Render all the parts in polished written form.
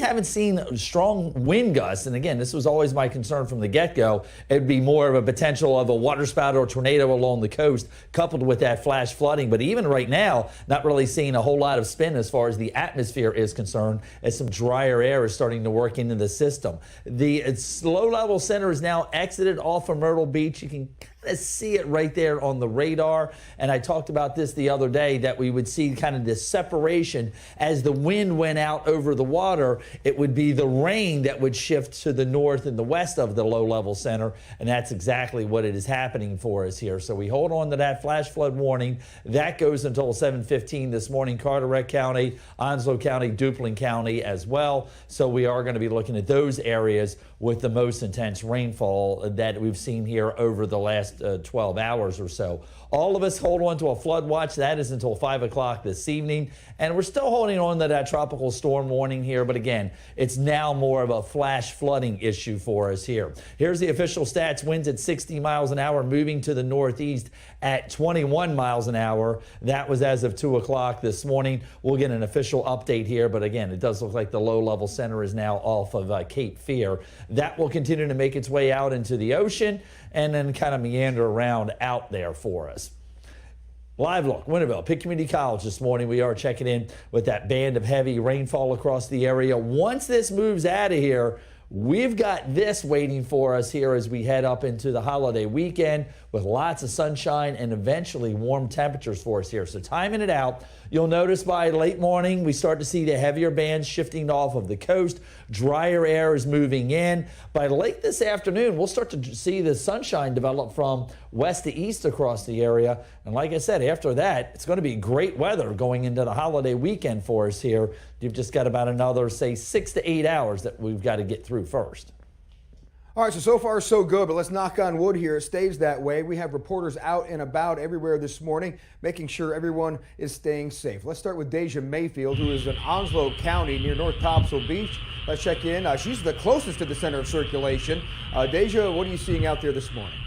haven't seen strong wind gusts. And again, this was always my concern from the get-go. It'd be more of a potential of a waterspout or tornado along the coast, coupled with that flash flooding. But even right now, not really seeing a whole lot of spin as far as the atmosphere is concerned, as some drier air is starting to work into the system. The low-level center is now exited off of Myrtle Beach. You can kind of see it right there on the radar. And I talked about this the other day, that we would see kind of this separation as the wind went out over the water. It would be the rain that would shift to the north and the west of the low-level center, and that's exactly what it is happening for us here. So we hold on to that flash flood warning. That goes until 7:15 this morning, Carteret County, Onslow County, Duplin County as well. So we are going to be looking at those areas with the most intense rainfall that we've seen here over the last 12 hours or so. All of us hold on to a flood watch. That is until 5 o'clock this evening. And we're still holding on to that tropical storm warning here. But again, it's now more of a flash flooding issue for us here. Here's the official stats. Winds at 60 miles an hour, moving to the northeast at 21 miles an hour. That was as of 2 o'clock this morning. We'll get an official update here. But again, it does look like the low-level center is now off of Cape Fear. That will continue to make its way out into the ocean and then kind of meander around out there for us. Live look, Winterville, Pitt Community College this morning. We are checking in with that band of heavy rainfall across the area. Once this moves out of here, we've got this waiting for us here as we head up into the holiday weekend with lots of sunshine and eventually warm temperatures for us here. So timing it out, you'll notice by late morning we start to see the heavier bands shifting off of the coast. Drier air is moving in. By late this afternoon, we'll start to see the sunshine develop from west to east across the area. And like I said, after that, it's going to be great weather going into the holiday weekend for us here. You've just got about another, say, 6 to 8 hours that we've got to get through first. All right, so far so good, but let's knock on wood here. It stays that way. We have reporters out and about everywhere this morning, making sure everyone is staying safe. Let's start with Deja Mayfield, who is in Onslow County near North Topsail Beach. Let's check in. She's the closest to the center of circulation. Deja, what are you seeing out there this morning?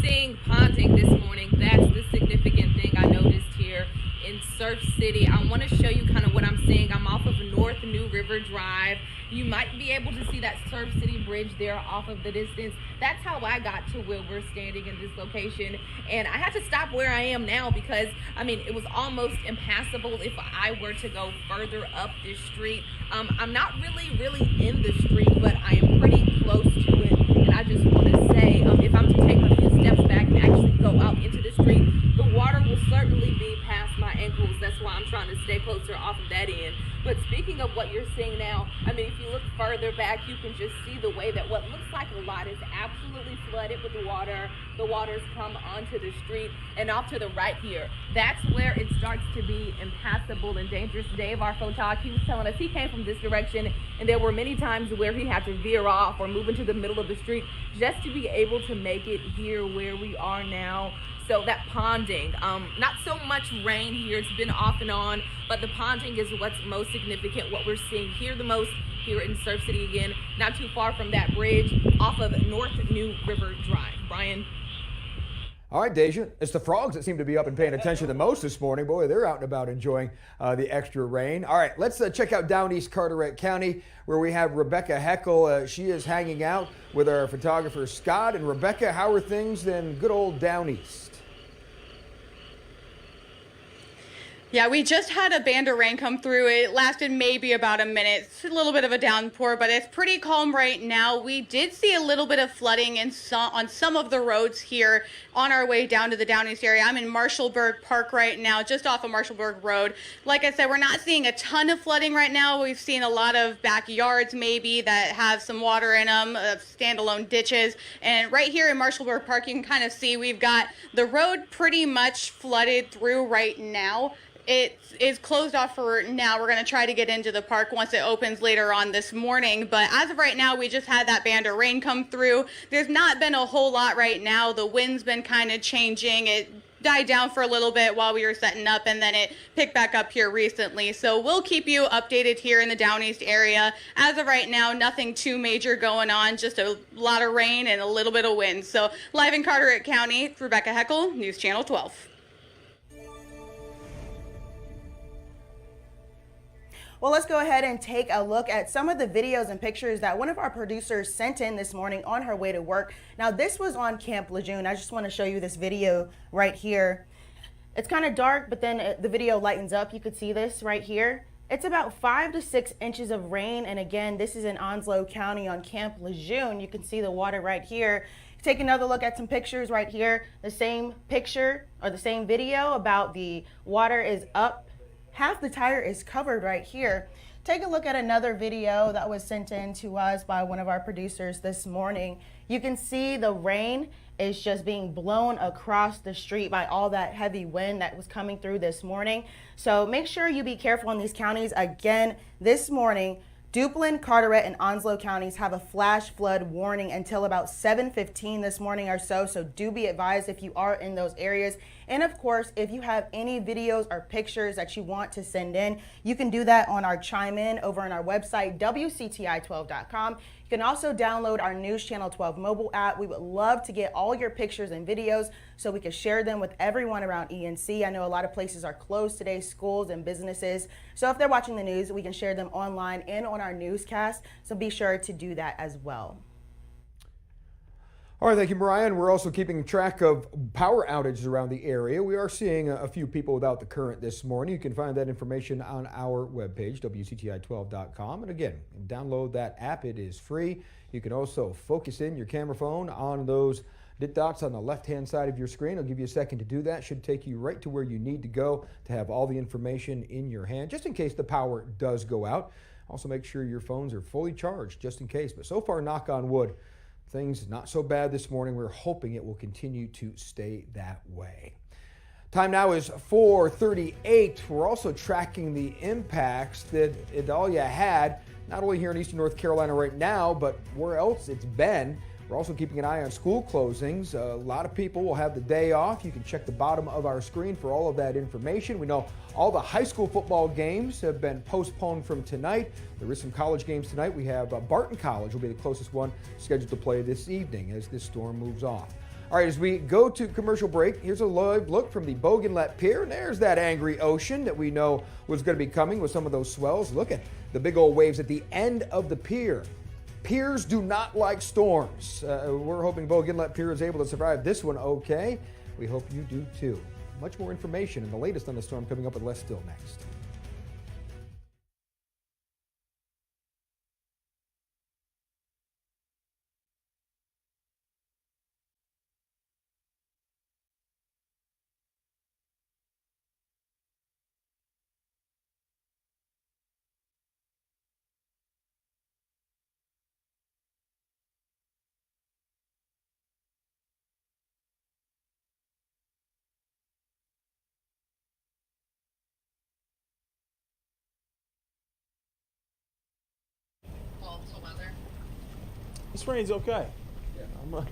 Seeing ponding this morning, that's the significant thing I noticed here in Surf City. I want to show you kind of what I'm seeing. I'm off of North New River Drive. You might be able to see that Surf City bridge there off of the distance. That's how I got to where we're standing in this location. And I had to stop where I am now because, I mean, it was almost impassable if I were to go further up this street. I'm not really in the street, but I am pretty close to it. And I just want to say, if I'm to take a few steps back and actually go out into the street, the water will certainly be past my ankles. That's why I'm trying to stay closer off of that end. But speaking of what you're seeing now, I mean, if you look further back, you can just see the way that what looks like a lot is absolutely flooded with water. The water's come onto the street, and off to the right here, that's where it starts to be impassable and dangerous. Dave, our photog, he was telling us he came from this direction, and there were many times where he had to veer off or move into the middle of the street just to be able to make it here where we are now. So that ponding, not so much rain here, it's been off and on, but the ponding is what's most significant, what we're seeing here the most here in Surf City again, not too far from that bridge off of North New River Drive. Brian? All right, Deja, it's the frogs that seem to be up and paying attention the most this morning. Boy, they're out and about enjoying the extra rain. All right, let's check out down East Carteret County, where we have Rebecca Heckel. She is hanging out with our photographer, Scott. And Rebecca, how are things in good old down East? Yeah, we just had a band of rain come through. It lasted maybe about a minute. It's a little bit of a downpour, but it's pretty calm right now. We did see a little bit of flooding on some of the roads here on our way down to the Down East area. I'm in Marshallburg Park right now, just off of Marshallburg Road. Like I said, we're not seeing a ton of flooding right now. We've seen a lot of backyards maybe that have some water in them, standalone ditches. And right here in Marshallburg Park, you can kind of see we've got the road pretty much flooded through right now. It is closed off for now. We're going to try to get into the park once it opens later on this morning. But as of right now, we just had that band of rain come through. There's not been a whole lot right now. The wind's been kind of changing. It died down for a little bit while we were setting up, and then it picked back up here recently. So we'll keep you updated here in the Down East area. As of right now, nothing too major going on, just a lot of rain and a little bit of wind. So live in Carteret County, Rebecca Heckel, News Channel 12. Well, let's go ahead and take a look at some of the videos and pictures that one of our producers sent in this morning on her way to work. Now, this was on Camp Lejeune. I just want to show you this video right here. It's kind of dark, but then the video lightens up. You could see this right here. It's about 5 to 6 inches of rain. And again, this is in Onslow County on Camp Lejeune. You can see the water right here. Take another look at some pictures right here. The same picture or the same video about the water is up. Half the tire is covered right here. Take a look at another video that was sent in to us by one of our producers this morning. You can see the rain is just being blown across the street by all that heavy wind that was coming through this morning. So make sure you be careful in these counties. Again, this morning, Duplin, Carteret, and Onslow counties have a flash flood warning until about 7:15 this morning or so. So do be advised if you are in those areas. And of course, if you have any videos or pictures that you want to send in, you can do that on our Chime In over on our website, WCTI12.com. You can also download our News Channel 12 mobile app. We would love to get all your pictures and videos so we can share them with everyone around ENC. I know a lot of places are closed today, schools and businesses. So if they're watching the news, we can share them online and on our newscast. So be sure to do that as well. All right, thank you, Mariah. And we're also keeping track of power outages around the area. We are seeing a few people without the current this morning. You can find that information on our webpage, WCTI12.com. And again, download that app. It is free. You can also focus in your camera phone on those dots on the left-hand side of your screen. I'll give you a second to do that. Should take you right to where you need to go to have all the information in your hand, just in case the power does go out. Also, make sure your phones are fully charged, just in case. But so far, knock on wood, things not so bad this morning. We're hoping it will continue to stay that way. Time now is 4:38. We're also tracking the impacts that Idalia had, not only here in eastern North Carolina right now, but where else it's been. We're also keeping an eye on school closings. A lot of people will have the day off. You can check the bottom of our screen for all of that information. We know all the high school football games have been postponed from tonight. There is some college games tonight. We have Barton College will be the closest one scheduled to play this evening as this storm moves off. All right, as we go to commercial break, here's a live look from the Bougainville Pier. And there's that angry ocean that we know was going to be coming with some of those swells. Look at the big old waves at the end of the pier. Piers do not like storms. We're hoping Bougainville Pier is able to survive this one okay. We hope you do too. Much more information and the latest on the storm coming up with Les Still next. This rain's okay. Yeah.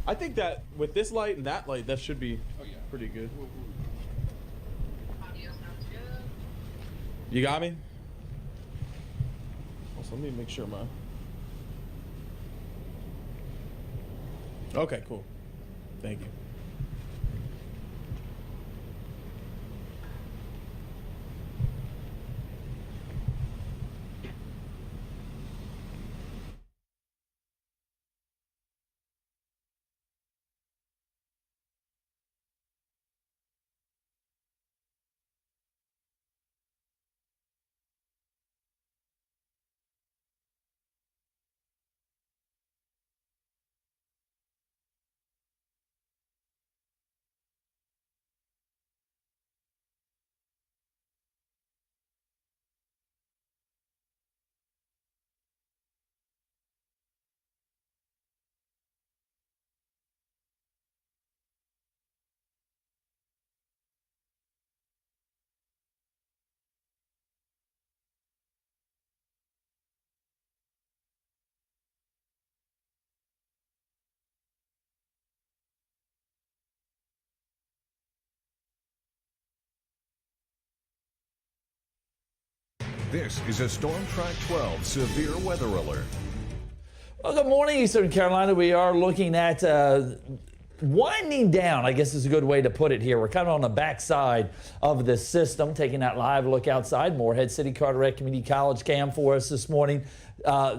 I think that with this light and that light, that should be pretty good. Audio sounds good. You got me? Also, let me make sure my... Okay, cool. Thank you. This is a Storm Track 12 severe weather alert. Well, good morning, Eastern Carolina. We are looking at winding down, I guess is a good way to put it here. We're kind of on the backside of the system, taking that live look outside. Morehead City Carteret Community College cam for us this morning.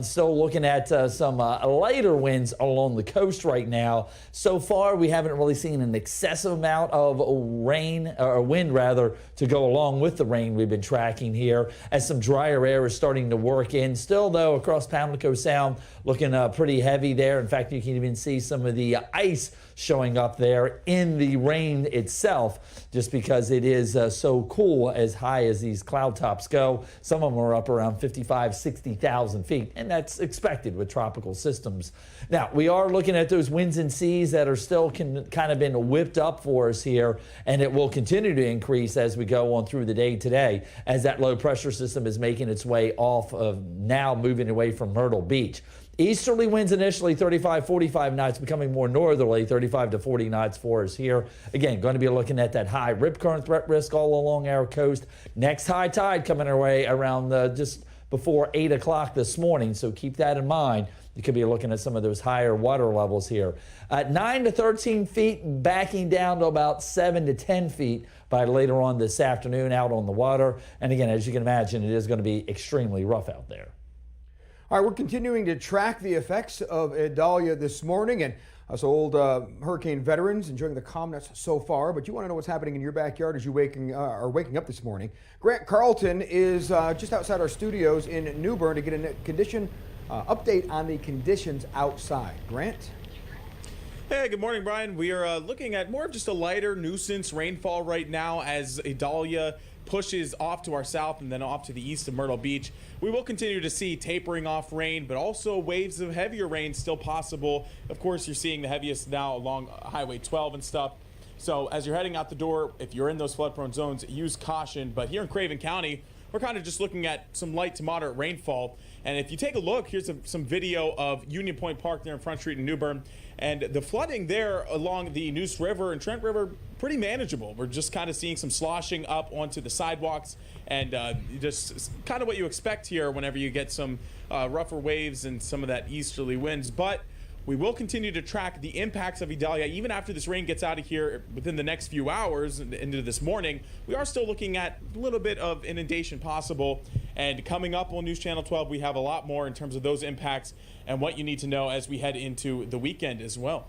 Still looking at some lighter winds along the coast right now. So far, we haven't really seen an excessive amount of rain, or wind rather, to go along with the rain we've been tracking here, as some drier air is starting to work in. Still, though, across Pamlico Sound, looking pretty heavy there. In fact, you can even see some of the ice showing up there in the rain itself, just because it is so cool as high as these cloud tops go. Some of them are up around 55, 60,000 feet, and that's expected with tropical systems. Now, we are looking at those winds and seas that are still kind of been whipped up for us here, and it will continue to increase as we go on through the day today, as that low pressure system is making its way off of, now moving away from Myrtle Beach. Easterly winds initially 35, 45 knots, becoming more northerly, 35 to 40 knots for us here. Again, going to be looking at that high rip current threat risk all along our coast. Next high tide coming our way around just before 8 o'clock this morning, so keep that in mind. You could be looking at some of those higher water levels here. 9 to 13 feet, backing down to about 7 to 10 feet by later on this afternoon out on the water. And again, as you can imagine, it is going to be extremely rough out there. All right, we're continuing to track the effects of Idalia this morning, and us old hurricane veterans enjoying the calmness so far. But you want to know what's happening in your backyard as you are waking up this morning. Grant Carlton is just outside our studios in New Bern to get a condition update on the conditions outside. Grant? Hey, good morning, Brian. We are looking at more of just a lighter nuisance rainfall right now as Idalia pushes off to our south and then off to the east of Myrtle Beach. We will continue to see tapering off rain, but also waves of heavier rain still possible. Of course, you're seeing the heaviest now along Highway 12 and stuff. So as you're heading out the door, if you're in those flood-prone zones, use caution. But here in Craven County, we're kind of just looking at some light to moderate rainfall. And if you take a look, here's some video of Union Point Park there in Front Street in New Bern. And the flooding there along the Neuse River and Trent River, pretty manageable. We're just kind of seeing some sloshing up onto the sidewalks, and just kind of what you expect here whenever you get some rougher waves and some of that easterly winds. But we will continue to track the impacts of Idalia even after this rain gets out of here within the next few hours into this morning. We are still looking at a little bit of inundation possible. And coming up on News Channel 12, we have a lot more in terms of those impacts and what you need to know as we head into the weekend as well.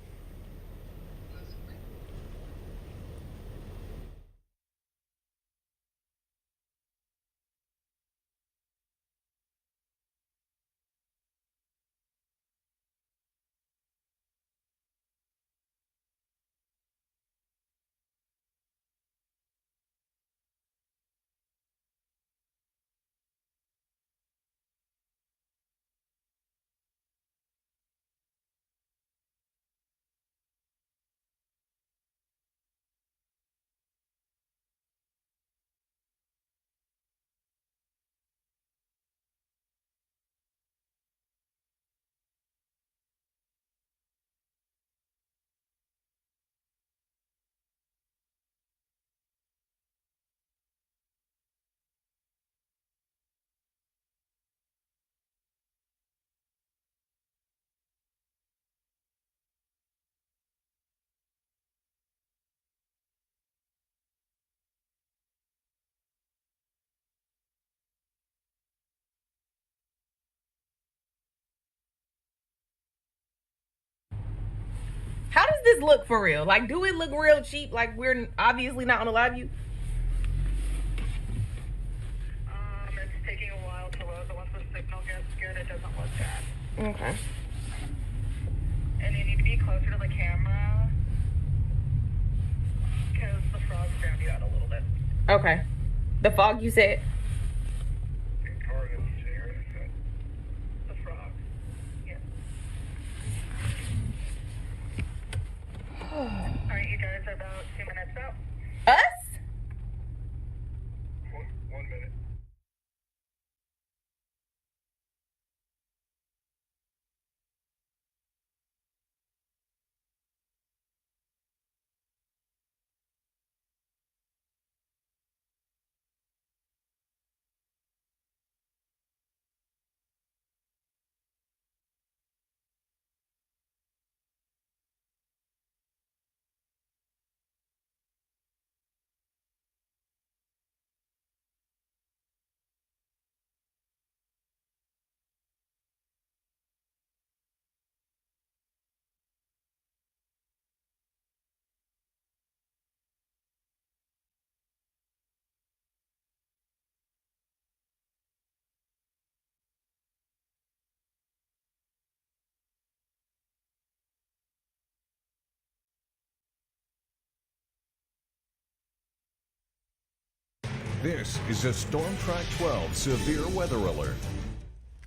How does this look for real? Like, do it look real cheap? Like, we're obviously not on a live view? It's taking a while to load, but once the signal gets good, it doesn't look bad. Okay. And you need to be closer to the camera, because the frogs drowned you out a little bit. Okay. The fog, you said? The frogs. Yeah. Alright, you guys are about 2 minutes out. Us? This is a Storm Track 12 severe weather alert.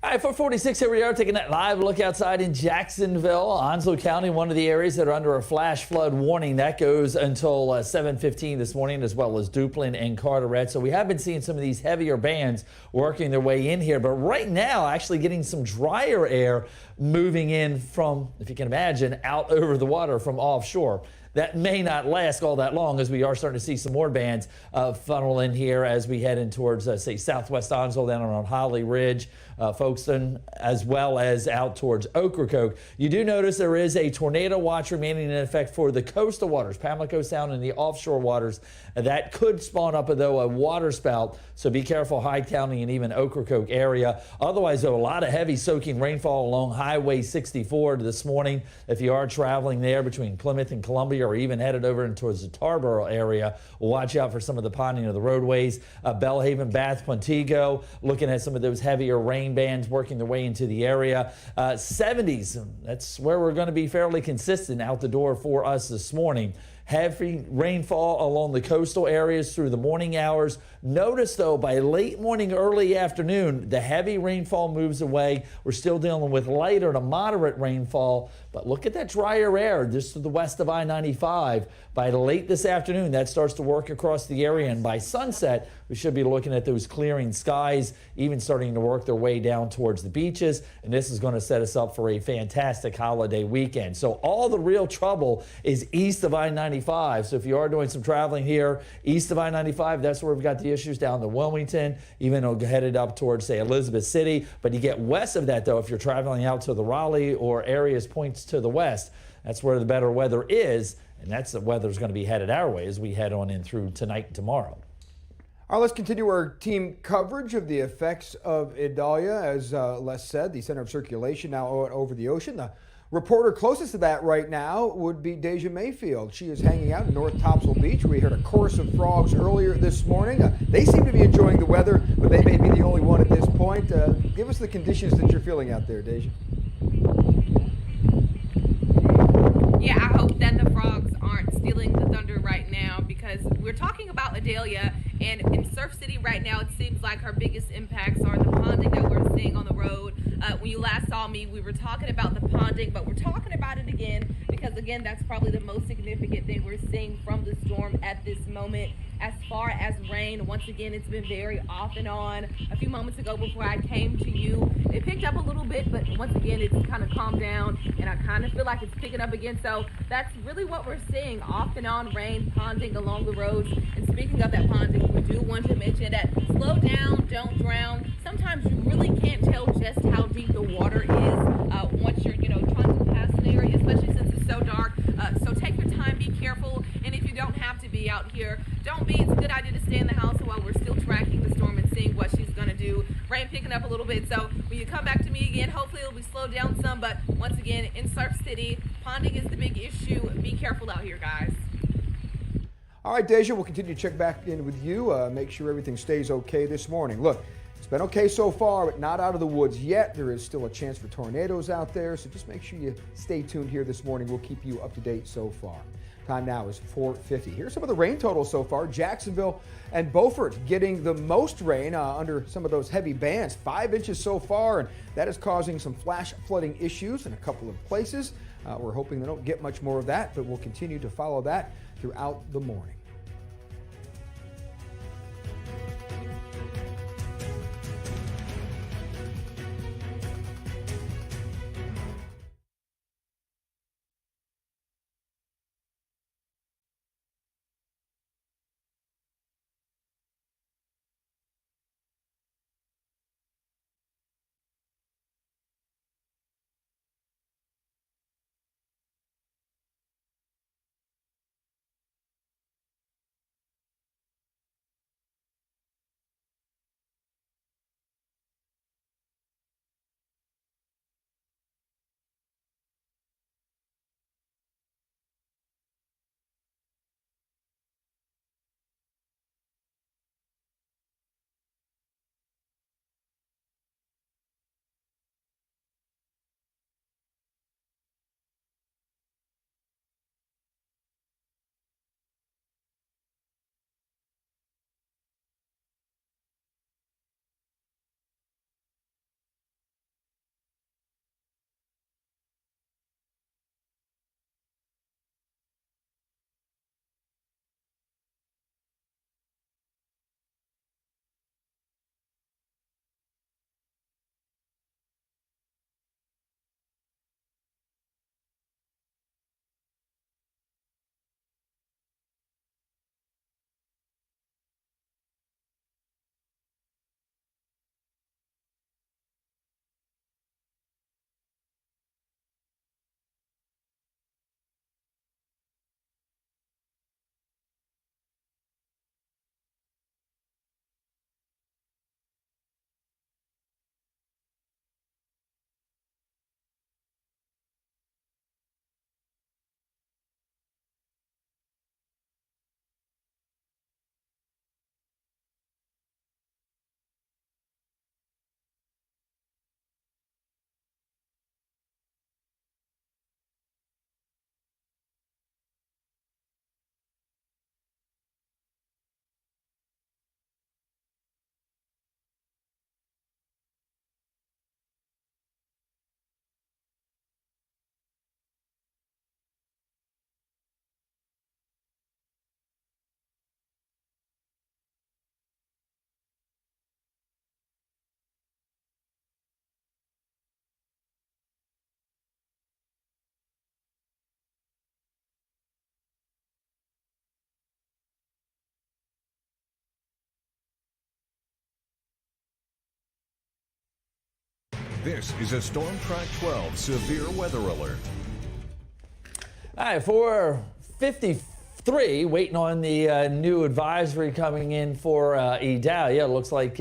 All right, 446, here we are taking that live look outside in Jacksonville, Onslow County, one of the areas that are under a flash flood warning. That goes until 7:15 this morning, as well as Duplin and Carteret. So we have been seeing some of these heavier bands working their way in here. But right now, actually getting some drier air moving in from, if you can imagine, out over the water from offshore. That may not last all that long, as we are starting to see some more bands funnel in here as we head in towards, say, southwest Onslow, down around Holly Ridge, Folkestone, as well as out towards Ocracoke. You do notice there is a tornado watch remaining in effect for the coastal waters, Pamlico Sound and the offshore waters. That could spawn up, though, a water spout, so be careful, Hyde County and even Ocracoke area. Otherwise, though, a lot of heavy soaking rainfall along Highway 64 this morning. If you are traveling there between Plymouth and Columbia, or even headed over towards the Tarboro area, watch out for some of the ponding of the roadways. Belhaven, Bath, Montego, looking at some of those heavier rain bands working their way into the area. 70s, that's where we're going to be fairly consistent out the door for us this morning. Heavy rainfall along the coastal areas through the morning hours. Notice, though, by late morning, early afternoon, the heavy rainfall moves away. We're still dealing with lighter to moderate rainfall, but look at that drier air just to the west of I-95. By late this afternoon, that starts to work across the area, and by sunset, we should be looking at those clearing skies, even starting to work their way down towards the beaches, and this is going to set us up for a fantastic holiday weekend. So all the real trouble is east of I-95. So if you are doing some traveling here east of I-95, that's where we've got the issues down to Wilmington, even headed up towards, say, Elizabeth City. But you get west of that, though, if you're traveling out to the Raleigh or areas points to the west, that's where the better weather is, and that's the weather's going to be headed our way as we head on in through tonight and tomorrow. All right, let's continue our team coverage of the effects of Idalia. As Les said, the center of circulation now over the ocean. The reporter closest to that right now would be Deja Mayfield. She is hanging out in North Topsail Beach. We heard a chorus of frogs earlier this morning. They seem to be enjoying the weather, but they may be the only one at this point. Give us the conditions that you're feeling out there, Deja. Yeah, I hope that the frogs aren't stealing the thunder right now, because we're talking about Idalia, and in Surf City right now, it seems like her biggest impacts are the ponding that we're seeing on the road. When you last saw me, we were talking about the ponding, but we're talking about it again because, again, that's probably the most significant thing we're seeing from the storm at this moment. As far as rain, once again, it's been very off and on. A few moments ago before I came to you, it picked up a little bit, but once again, it's kind of calmed down, and I kind of feel like it's picking up again. So that's really what we're seeing, off and on rain, ponding along the roads. And speaking of that ponding, we do want to mention that slow down, don't drown. Sometimes you really can't tell just how deep the water is once you're, trying to pass an area, especially since it's so dark. So take your time, be careful, and if you don't have to be out here, don't be. It's a good idea to stay in the house while we're still tracking the storm and seeing what she's going to do. Rain picking up a little bit, so when you come back to me again, hopefully it'll be slowed down some, but once again, in Surf City, ponding is the big issue. Be careful out here, guys. All right, Deja, we'll continue to check back in with you, make sure everything stays okay this morning. Look, it's been okay so far, but not out of the woods yet. There is still a chance for tornadoes out there, so just make sure you stay tuned here this morning. We'll keep you up to date so far. Time now is 4:50. Here's some of the rain totals so far. Jacksonville and Beaufort getting the most rain under some of those heavy bands. 5 inches so far, and that is causing some flash flooding issues in a couple of places. We're hoping they don't get much more of that, but we'll continue to follow that throughout the morning. This is a Storm Track 12 severe weather alert. All right, 4:53, waiting on the new advisory coming in for Idalia. It looks like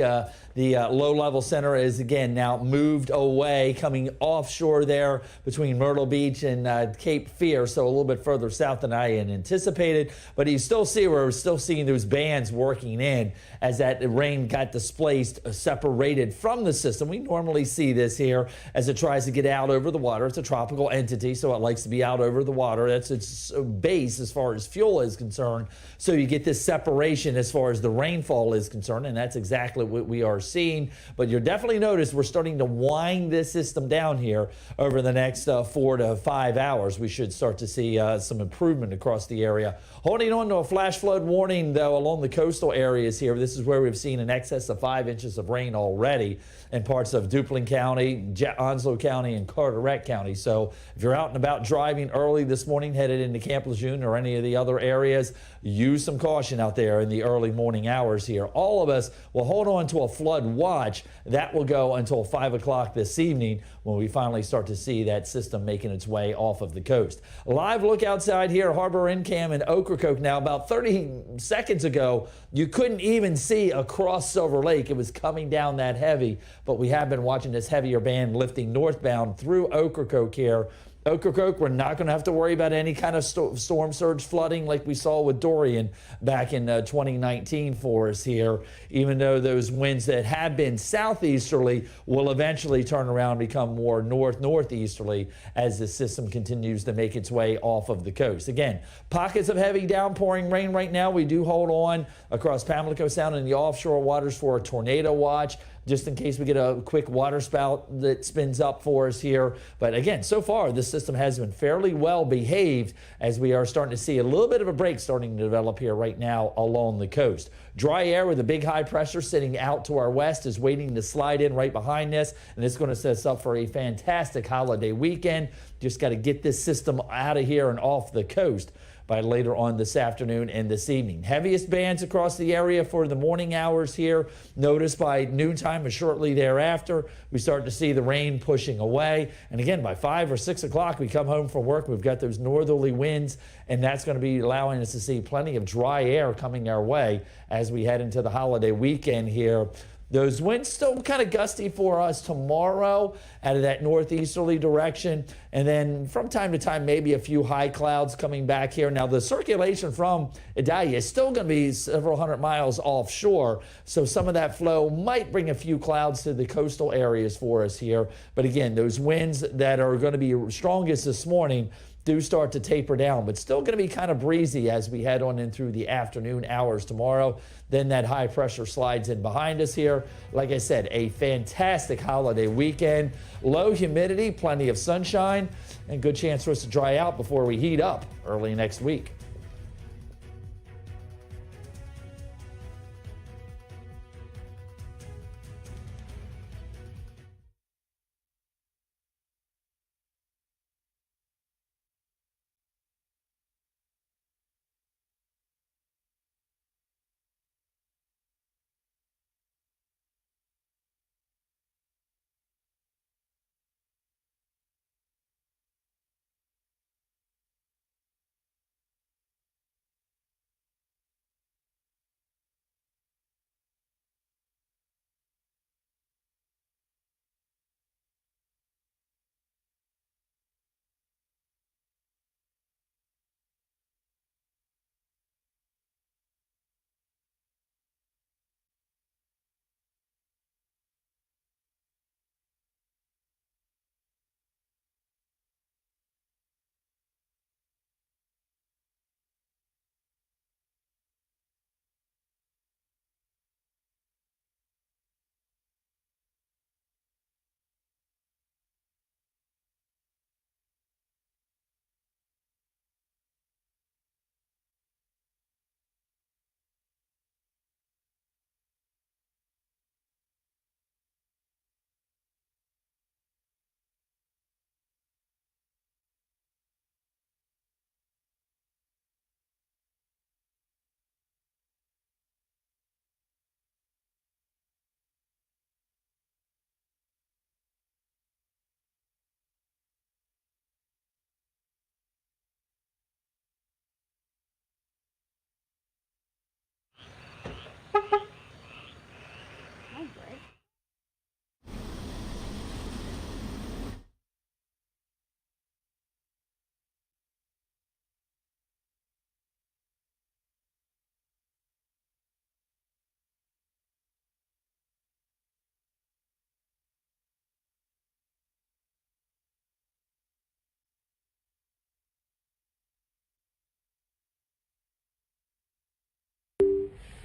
the low-level center is, again, now moved away, coming offshore there between Myrtle Beach and Cape Fear, so a little bit further south than I had anticipated. But you still see we're still seeing those bands working in as that rain got displaced, separated from the system. We normally see this here as it tries to get out over the water. It's a tropical entity, so it likes to be out over the water. That's its base as far as fuel is concerned. So you get this separation as far as the rainfall is concerned, and that's exactly what we are seeing. But you'll definitely notice we're starting to wind this system down here over the next 4 to 5 hours. We should start to see some improvement across the area. Holding on to a flash flood warning, though, along the coastal areas here. This is where we've seen in excess of 5 inches of rain already in parts of Duplin County, Onslow County, and Carteret County. So if you're out and about driving early this morning, headed into Camp Lejeune or any of the other areas, use some caution out there in the early morning hours here. All of us will hold on to a flood watch. That will go until 5 o'clock this evening when we finally start to see that system making its way off of the coast. A live look outside here, Harbor Encam in Ocracoke. Now, about 30 seconds ago, you couldn't even see across Silver Lake. It was coming down that heavy, but we have been watching this heavier band lifting northbound through Ocracoke here. Ocracoke, we're not going to have to worry about any kind of storm surge flooding like we saw with Dorian back in 2019 for us here, even though those winds that have been southeasterly will eventually turn around and become more northeasterly as the system continues to make its way off of the coast. Again, pockets of heavy downpouring rain right now. We do hold on across Pamlico Sound and the offshore waters for a tornado watch, just in case we get a quick water spout that spins up for us here. But again, so far, this system has been fairly well behaved as we are starting to see a little bit of a break starting to develop here right now along the coast. Dry air with a big high pressure sitting out to our west is waiting to slide in right behind this, and it's going to set us up for a fantastic holiday weekend. Just got to get this system out of here and off the coast by later on this afternoon and this evening. Heaviest bands across the area for the morning hours here. Notice by noontime or shortly thereafter, we start to see the rain pushing away. And again, by 5 or 6 o'clock, we come home from work. We've got those northerly winds, and that's going to be allowing us to see plenty of dry air coming our way as we head into the holiday weekend here. Those winds still kind of gusty for us tomorrow out of that northeasterly direction. And then from time to time, maybe a few high clouds coming back here. Now, the circulation from Idalia is still going to be several hundred miles offshore. So some of that flow might bring a few clouds to the coastal areas for us here. But again, those winds that are going to be strongest this morning do start to taper down, but still going to be kind of breezy as we head on in through the afternoon hours tomorrow. Then that high pressure slides in behind us here. Like I said, a fantastic holiday weekend. Low humidity, plenty of sunshine, and good chance for us to dry out before we heat up early next week.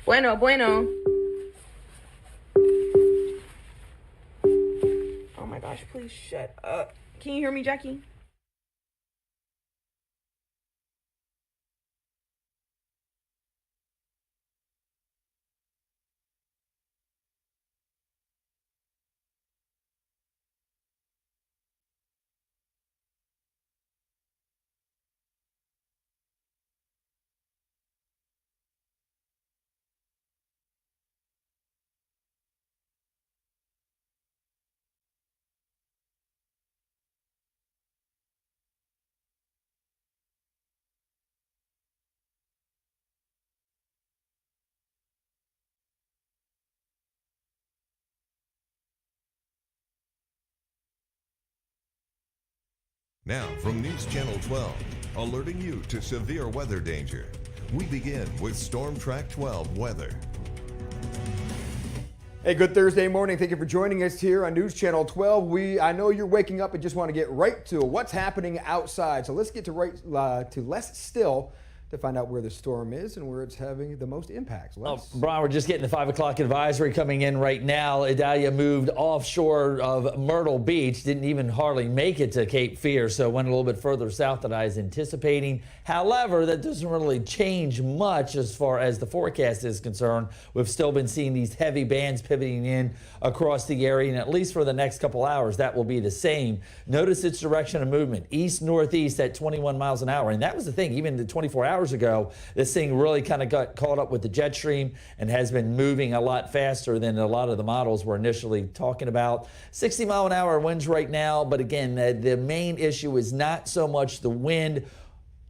Bueno, bueno. Oh my gosh, please shut up. Can you hear me, Jackie? Now from News Channel 12, alerting you to severe weather danger. We begin with Storm Track 12 weather. Hey, good Thursday morning. Thank you for joining us here on News Channel 12. I know you're waking up and just want to get right to what's happening outside. So let's get to Les Still to find out where the storm is and where it's having the most impact. Brian, we're just getting the 5 o'clock advisory coming in right now. Idalia moved offshore of Myrtle Beach, didn't even hardly make it to Cape Fear, so went a little bit further south than I was anticipating. However, that doesn't really change much as far as the forecast is concerned. We've still been seeing these heavy bands pivoting in across the area, and at least for the next couple hours, that will be the same. Notice its direction of movement, east-northeast at 21 miles an hour, and that was the thing, even the 24 hours ago, this thing really kind of got caught up with the jet stream and has been moving a lot faster than a lot of the models were initially talking about. 60-mile-an-hour winds right now, but again, the main issue is not so much the wind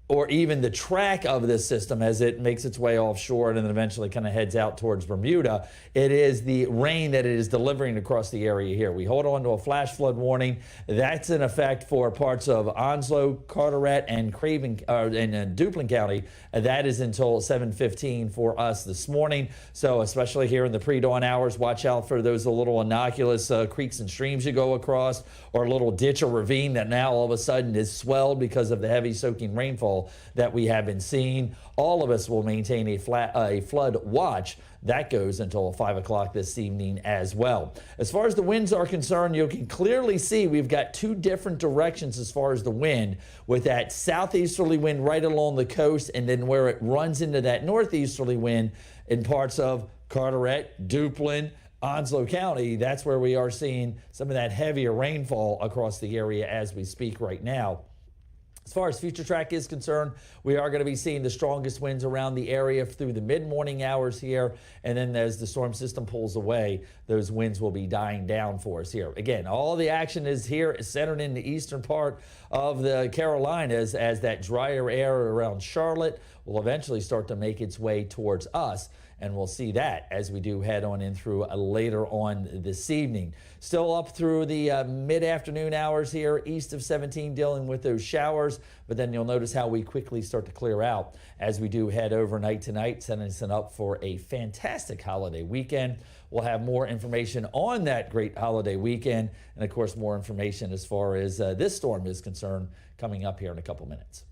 or even the track of this system as it makes its way offshore and then eventually kind of heads out towards Bermuda. It is the rain that it is delivering across the area here. We hold on to a flash flood warning. That's in effect for parts of Onslow, Carteret, and Duplin County. That is until 7:15 for us this morning. So especially here in the pre-dawn hours, watch out for those little innocuous creeks and streams you go across, or a little ditch or ravine that now all of a sudden is swelled because of the heavy soaking rainfall that we have been seeing. All of us will maintain a flood watch. That goes until 5 o'clock this evening as well. As far as the winds are concerned, you can clearly see we've got two different directions as far as the wind, with that southeasterly wind right along the coast, and then where it runs into that northeasterly wind in parts of Carteret, Duplin, Onslow County. That's where we are seeing some of that heavier rainfall across the area as we speak right now. As far as future track is concerned, we are going to be seeing the strongest winds around the area through the mid-morning hours here. And then as the storm system pulls away, those winds will be dying down for us here. Again, all the action is here centered in the eastern part of the Carolinas, as that drier air around Charlotte will eventually start to make its way towards us. And we'll see that as we do head on in through later on this evening. Still up through the mid-afternoon hours here, east of 17, dealing with those showers. But then you'll notice how we quickly start to clear out as we do head overnight tonight, setting us up for a fantastic holiday weekend. We'll have more information on that great holiday weekend. And, of course, more information as far as this storm is concerned coming up here in a couple minutes.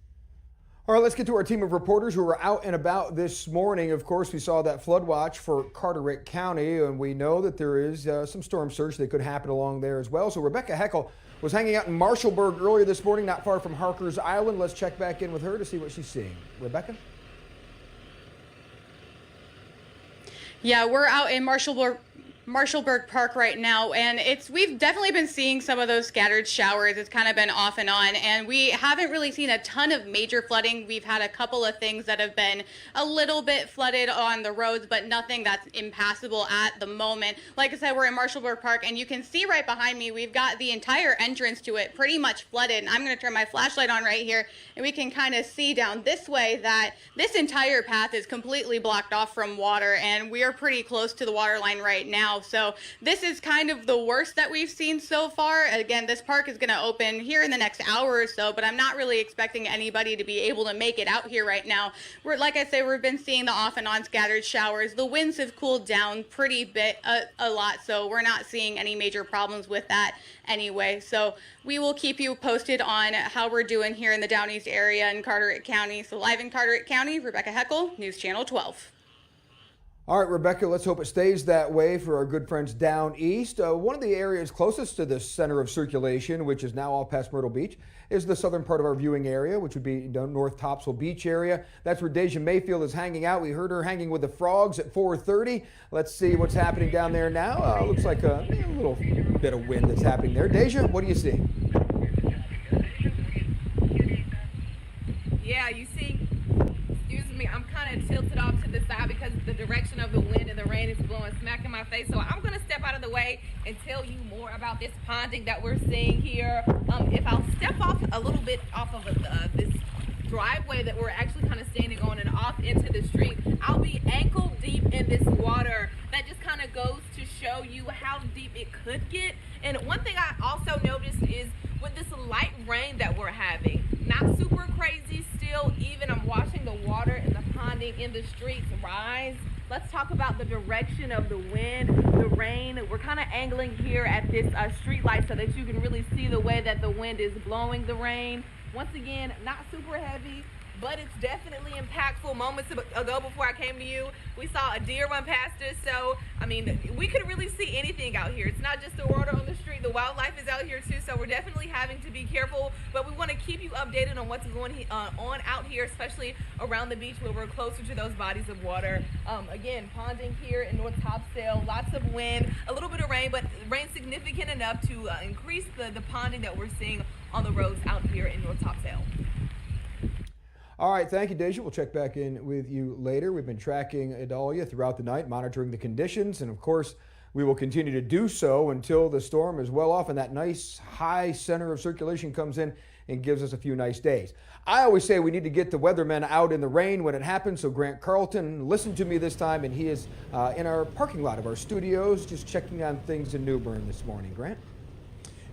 All right, let's get to our team of reporters who were out and about this morning. Of course, we saw that flood watch for Carteret County, and we know that there is some storm surge that could happen along there as well. So Rebecca Heckel was hanging out in Marshallburg earlier this morning, not far from Harker's Island. Let's check back in with her to see what she's seeing. Rebecca? Yeah, we're out in Marshallburg Park right now, and we've definitely been seeing some of those scattered showers. It's kind of been off and on, and we haven't really seen a ton of major flooding. We've had a couple of things that have been a little bit flooded on the roads, but nothing that's impassable at the moment. Like I said, we're in Marshallburg Park, and you can see right behind me, we've got the entire entrance to it pretty much flooded. And I'm going to turn my flashlight on right here, and we can kind of see down this way that this entire path is completely blocked off from water, and we are pretty close to the water line right now. So this is kind of the worst that we've seen so far. Again, this park is going to open here in the next hour or so, but I'm not really expecting anybody to be able to make it out here right now. Like I say, we've been seeing the off and on scattered showers. The winds have cooled down a lot, so we're not seeing any major problems with that anyway. So we will keep you posted on how we're doing here in the Down East area in Carteret County. So live in Carteret County, Rebecca Heckel, News Channel 12. All right, Rebecca, let's hope it stays that way for our good friends down east. One of the areas closest to the center of circulation, which is now all past Myrtle Beach, is the southern part of our viewing area, which would be North Topsail Beach area. That's where Deja Mayfield is hanging out. We heard her hanging with the frogs at 4:30. Let's see what's happening down there now. Looks like a little bit of wind that's happening there. Deja, what do you see? Yeah, you see, excuse me, I'm kind of tilted off to the side because the direction of the wind and the rain is blowing smack in my face. So I'm going to step out of the way and tell you more about this ponding that we're seeing here. If I'll step off a little bit off of this driveway that we're actually kind of standing on and off into the street, I'll be ankle deep in this water. That just kind of goes to show you how deep it could get. And one thing I also noticed is with this light rain that we're having, not super crazy still, even I'm watching the water and the ponding in the streets rise. Let's talk about the direction of the wind, the rain. We're kind of angling here at this street light so that you can really see the way that the wind is blowing the rain. Once again, not super heavy, but it's definitely impactful. Moments ago before I came to you, we saw a deer run past us. So, I mean, we could really see anything out here. It's not just the water on the street. The wildlife is out here too. So we're definitely having to be careful, but we want to keep you updated on what's going on out here, especially around the beach where we're closer to those bodies of water. Again, ponding here in North Topsail, lots of wind, a little bit of rain, but rain significant enough to increase the ponding that we're seeing on the roads out here in North Topsail. All right, thank you, Deja. We'll check back in with you later. We've been tracking Idalia throughout the night, monitoring the conditions, and of course, we will continue to do so until the storm is well off and that nice high center of circulation comes in and gives us a few nice days. I always say we need to get the weathermen out in the rain when it happens, so Grant Carlton listened to me this time, and he is in our parking lot of our studios just checking on things in New Bern this morning. Grant?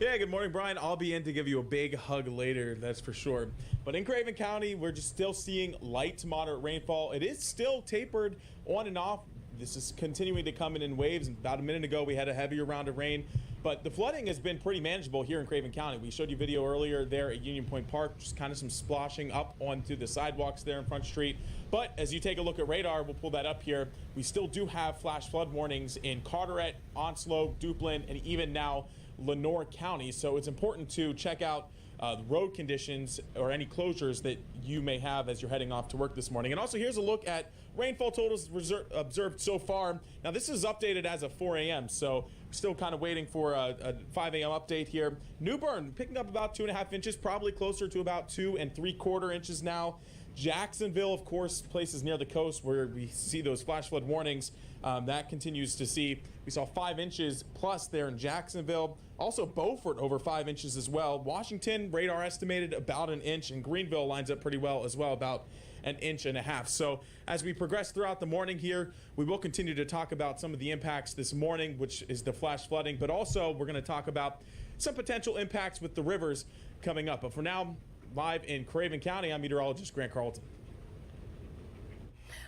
Yeah, good morning, Brian. I'll be in to give you a big hug later, that's for sure. But in Craven County, we're just still seeing light to moderate rainfall. It is still tapered on and off. This is continuing to come in waves. About a minute ago, we had a heavier round of rain, but the flooding has been pretty manageable here in Craven County. We showed you video earlier there at Union Point Park, just kind of some splashing up onto the sidewalks there in Front Street. But as you take a look at radar, we'll pull that up here, we still do have flash flood warnings in Carteret, Onslow, Duplin, and even now Lenoir County. So it's important to check out the road conditions or any closures that you may have as you're heading off to work this morning. And also, here's a look at rainfall totals observed so far. Now, this is updated as of 4 a.m., so still kind of waiting for a 5 a.m. update here. New Bern picking up about 2.5 inches, probably closer to about 2 3/4 inches now. Jacksonville, of course, places near the coast where we see those flash flood warnings. That continues to see. We saw 5 inches plus there in Jacksonville. Also, Beaufort over 5 inches as well. Washington, radar estimated about an inch, and Greenville lines up pretty well as well, about 1.5 inches. So as we progress throughout the morning here, we will continue to talk about some of the impacts this morning, which is the flash flooding, but also we're going to talk about some potential impacts with the rivers coming up. But for now, live in Craven County, I'm meteorologist Grant Carlton.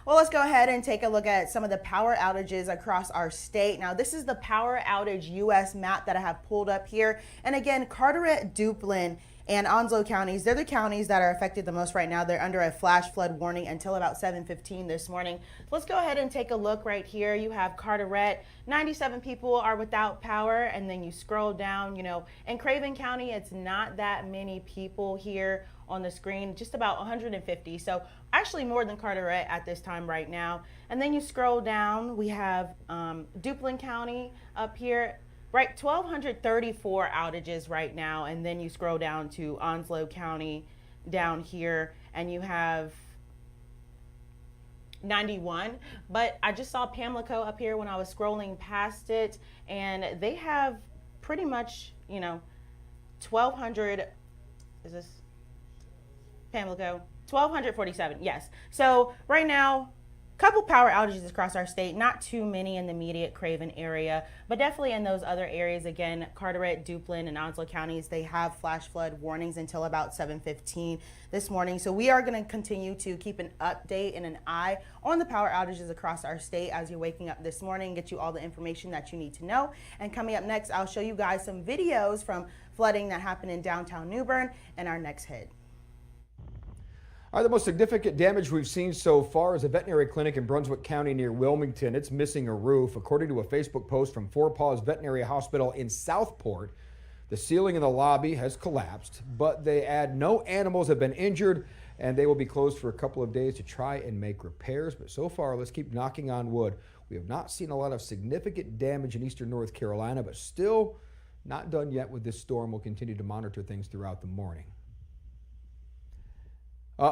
Well, let's go ahead and take a look at some of the power outages across our state. Now, this is the power outage U.S. map that I have pulled up here. And again, Carteret, Duplin, and Onslow counties, they're the counties that are affected the most right now. They're under a flash flood warning until about 7:15 this morning. Let's go ahead and take a look right here. You have Carteret, 97 people are without power, and then you scroll down, in Craven County, it's not that many people here on the screen, just about 150. So actually more than Carteret at this time right now. And then you scroll down, we have Duplin County up here. Right, 1,234 outages right now, and then you scroll down to Onslow County down here, and you have 91. But I just saw Pamlico up here when I was scrolling past it, and they have pretty much, 1,200. Is this Pamlico? 1,247. Yes. So right now, couple power outages across our state, not too many in the immediate Craven area, but definitely in those other areas. Again, Carteret, Duplin, and Onslow counties, they have flash flood warnings until about 7:15 this morning. So we are going to continue to keep an update and an eye on the power outages across our state as you're waking up this morning, get you all the information that you need to know. And coming up next, I'll show you guys some videos from flooding that happened in downtown New Bern in our next hit. All right, the most significant damage we've seen so far is a veterinary clinic in Brunswick County near Wilmington. It's missing a roof. According to a Facebook post from Four Paws Veterinary Hospital in Southport, the ceiling in the lobby has collapsed, but they add no animals have been injured, and they will be closed for a couple of days to try and make repairs. But so far, let's keep knocking on wood. We have not seen a lot of significant damage in eastern North Carolina, but still not done yet with this storm. We'll continue to monitor things throughout the morning.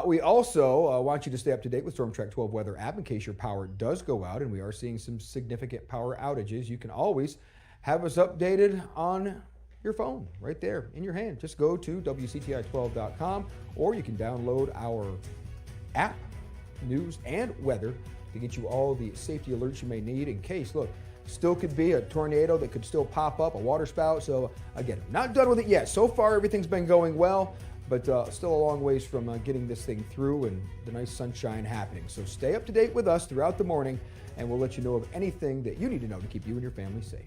We also want you to stay up to date with Storm Track 12 weather app in case your power does go out, and we are seeing some significant power outages. You can always have us updated on your phone right there in your hand. Just go to WCTI12.com, or you can download our app, news and weather, to get you all the safety alerts you may need in case, look, still could be a tornado that could still pop up, a water spout. So again, not done with it yet. So far, everything's been going well, but still a long ways from getting this thing through and the nice sunshine happening. So stay up to date with us throughout the morning, and we'll let you know of anything that you need to know to keep you and your family safe.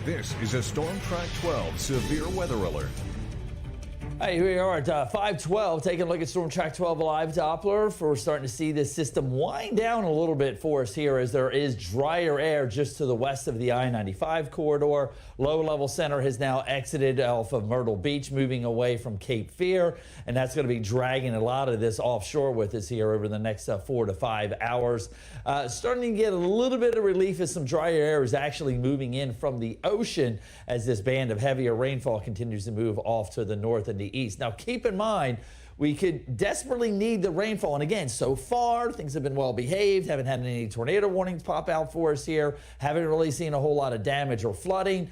This is a Storm Track 12 severe weather alert. Hey, here we are at 512, taking a look at Storm Track 12 Live Doppler. We're starting to see this system wind down a little bit for us here as there is drier air just to the west of the I-95 corridor. Low-level center has now exited off of Myrtle Beach, moving away from Cape Fear, and that's going to be dragging a lot of this offshore with us here over the next 4 to 5 hours. Starting to get a little bit of relief as some drier air is actually moving in from the ocean as this band of heavier rainfall continues to move off to the north and the east. Now, keep in mind, we could desperately need the rainfall. And again, so far, things have been well behaved. Haven't had any tornado warnings pop out for us here. Haven't really seen a whole lot of damage or flooding.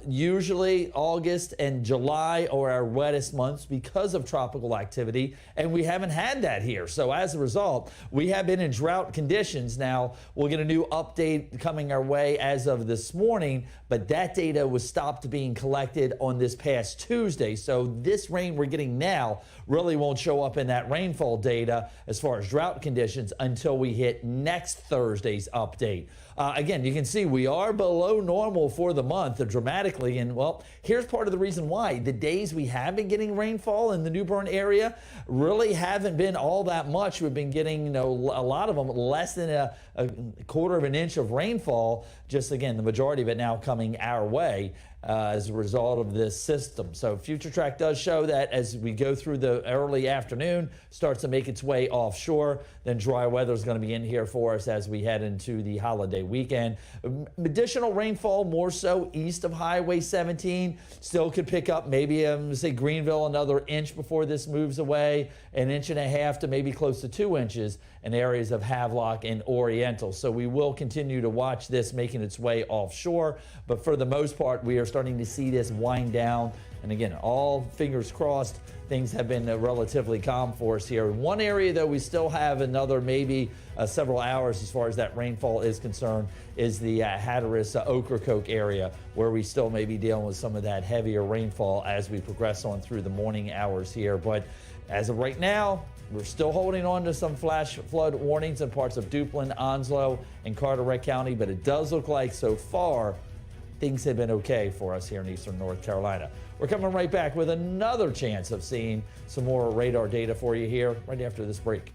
Usually August and July are our wettest months because of tropical activity, and we haven't had that here. So as a result, we have been in drought conditions. Now, we'll get a new update coming our way as of this morning, but that data was stopped being collected on this past Tuesday. So this rain we're getting now really won't show up in that rainfall data as far as drought conditions until we hit next Thursday's update. again, you can see we are below normal for the month dramatically. And well, here's part of the reason why. The days we have been getting rainfall in the New Bern area really haven't been all that much. We've been getting, a lot of them less than a quarter of an inch of rainfall. Just again, the majority of it now coming our way as a result of this system. So future track does show that as we go through the early afternoon, starts to make its way offshore, then dry weather is going to be in here for us as we head into the holiday weekend. Additional rainfall more so east of Highway 17. Still could pick up maybe, say, Greenville another inch before this moves away, an inch and a half to maybe close to 2 inches in areas of Havelock and Oriental. So we will continue to watch this making its way offshore, but for the most part, we are starting to see this wind down. And again, all fingers crossed, things have been relatively calm for us here. One area, though, we still have another maybe several hours as far as that rainfall is concerned is the Hatteras, Ocracoke area, where we still may be dealing with some of that heavier rainfall as we progress on through the morning hours here. But as of right now, we're still holding on to some flash flood warnings in parts of Duplin, Onslow, and Carteret County, but it does look like so far things have been okay for us here in eastern North Carolina. We're coming right back with another chance of seeing some more radar data for you here right after this break.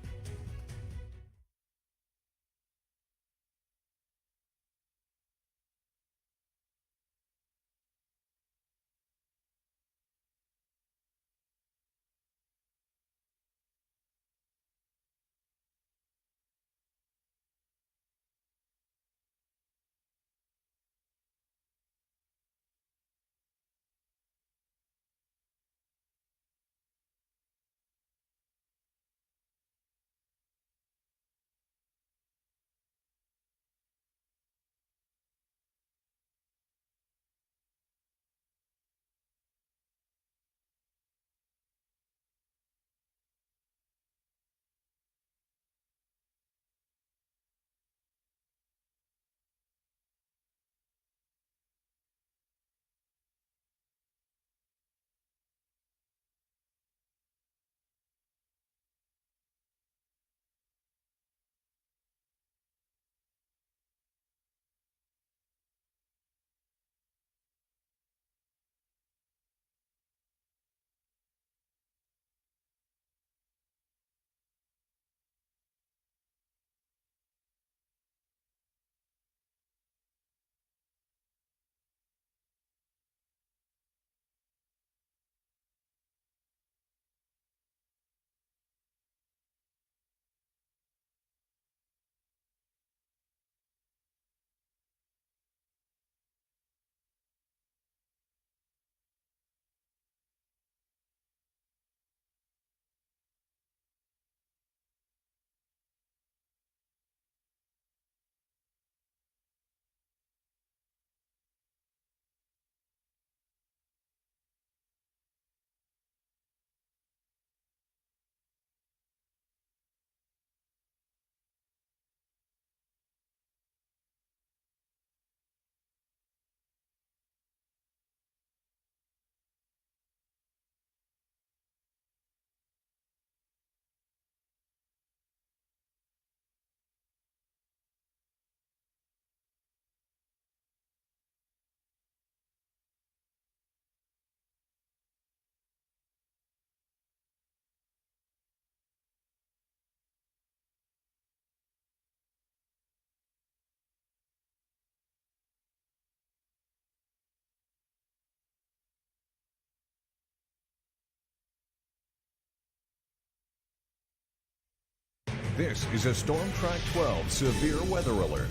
This is a Storm Track 12 severe weather alert.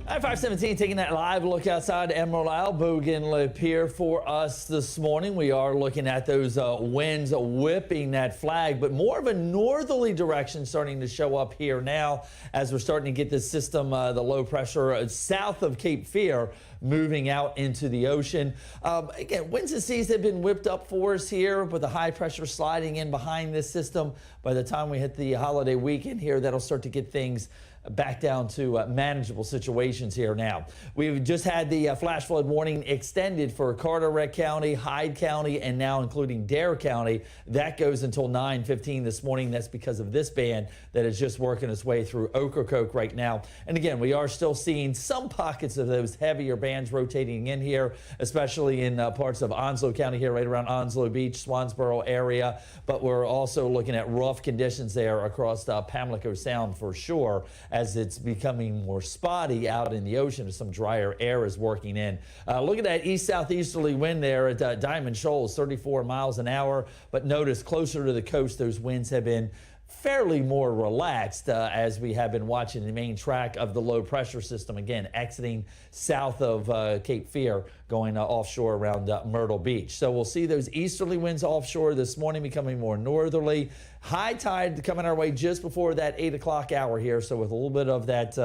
517 taking that live look outside Emerald Isle, Bougainville here for us this morning. We are looking at those winds whipping that flag, but more of a northerly direction starting to show up here now as we're starting to get this system, the low pressure south of Cape Fear, moving out into the ocean. Again, winds and seas have been whipped up for us here with the high pressure sliding in behind this system. By the time we hit the holiday weekend here, that'll start to get things back down to manageable situations here now. We've just had the flash flood warning extended for Carteret County, Hyde County, and now including Dare County. That goes until 9:15 this morning. That's because of this band that is just working its way through Ocracoke right now. And again, we are still seeing some pockets of those heavier bands rotating in here, especially in parts of Onslow County here, right around Onslow Beach, Swansboro area. But we're also looking at rough conditions there across Pamlico Sound for sure, as it's becoming more spotty out in the ocean as some drier air is working in. Look at that east-southeasterly wind there at Diamond Shoals, 34 miles an hour. But notice closer to the coast, those winds have been fairly more relaxed as we have been watching the main track of the low pressure system, again, exiting south of Cape Fear, going offshore around Myrtle Beach. So we'll see those easterly winds offshore this morning becoming more northerly. High tide coming our way just before that 8 o'clock hour here. So with a little bit of that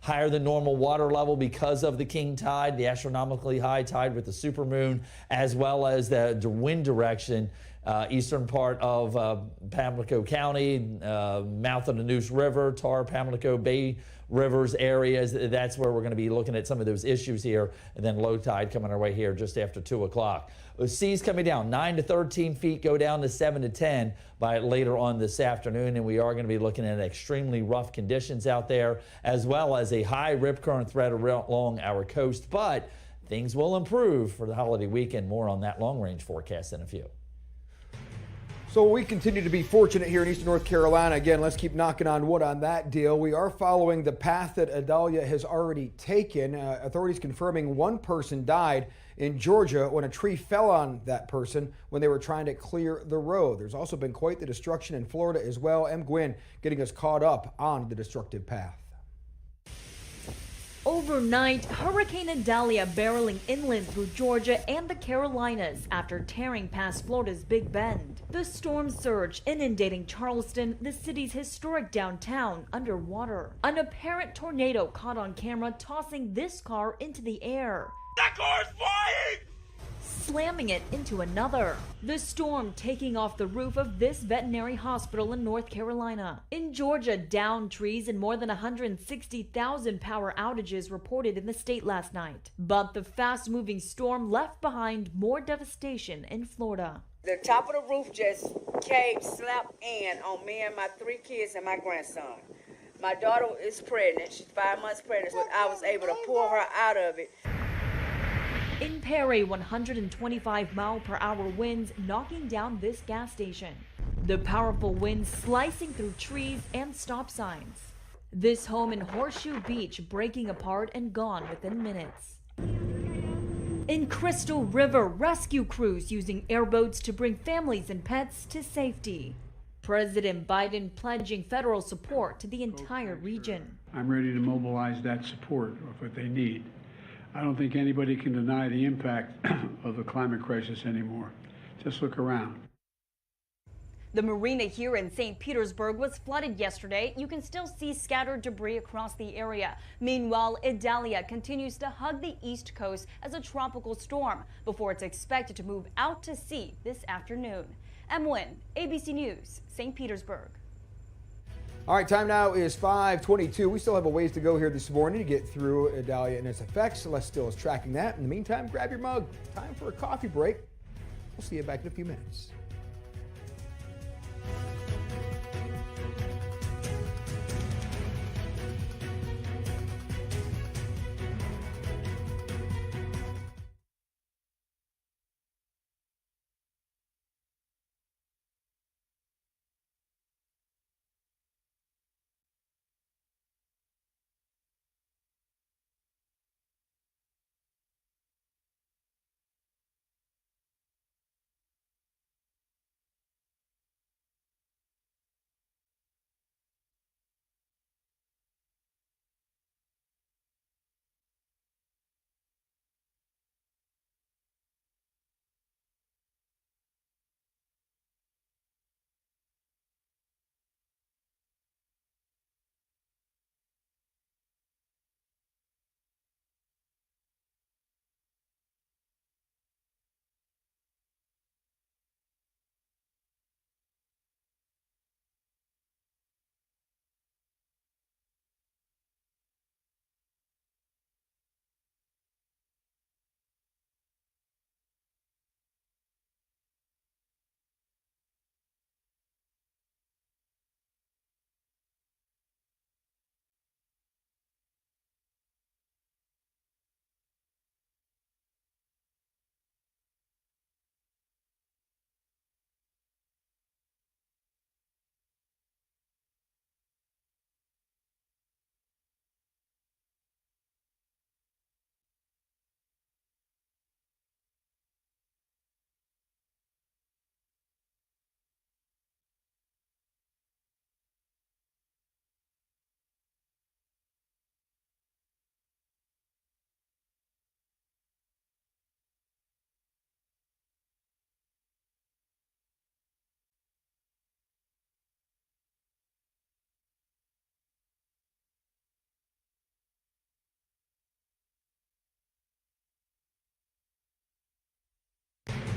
higher than normal water level because of the king tide, the astronomically high tide with the supermoon, as well as the wind direction. Eastern part of Pamlico County, mouth of the Neuse River, Tar, Pamlico Bay Rivers areas. That's where we're going to be looking at some of those issues here. And then low tide coming our way here just after 2 o'clock. The seas coming down 9 to 13 feet, go down to 7 to 10 by later on this afternoon. And we are going to be looking at extremely rough conditions out there, as well as a high rip current threat along our coast. But things will improve for the holiday weekend. More on that long range forecast in a few. So we continue to be fortunate here in Eastern North Carolina. Again, let's keep knocking on wood on that deal. We are following the path that Idalia has already taken. Authorities confirming one person died in Georgia when a tree fell on that person when they were trying to clear the road. There's also been quite the destruction in Florida as well. M. Gwynn getting us caught up on the destructive path. Overnight, Hurricane Idalia barreling inland through Georgia and the Carolinas after tearing past Florida's Big Bend. The storm surge inundating Charleston, the city's historic downtown, underwater. An apparent tornado caught on camera tossing this car into the air. That car's flying! Slamming it into another. The storm taking off the roof of this veterinary hospital in North Carolina. In Georgia, downed trees and more than 160,000 power outages reported in the state last night. But the fast-moving storm left behind more devastation in Florida. The top of the roof just caved, slapped in on me and my 3 kids and my grandson. My daughter is pregnant. She's 5 months pregnant, but I was able to pull her out of it. In Perry, 125-mile-per-hour winds knocking down this gas station. The powerful winds slicing through trees and stop signs. This home in Horseshoe Beach breaking apart and gone within minutes. In Crystal River, rescue crews using airboats to bring families and pets to safety. President Biden pledging federal support to the entire region. I'm ready to mobilize that support of what they need. I don't think anybody can deny the impact of the climate crisis anymore. Just look around. The marina here in St. Petersburg was flooded yesterday. You can still see scattered debris across the area. Meanwhile, Idalia continues to hug the East Coast as a tropical storm before it's expected to move out to sea this afternoon. Emlyn, ABC News, St. Petersburg. All right, time now is 5:22. We still have a ways to go here this morning to get through Idalia and its effects. Celeste still is tracking that. In the meantime, grab your mug. Time for a coffee break. We'll see you back in a few minutes.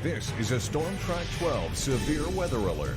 This is a Storm Track 12 severe weather alert.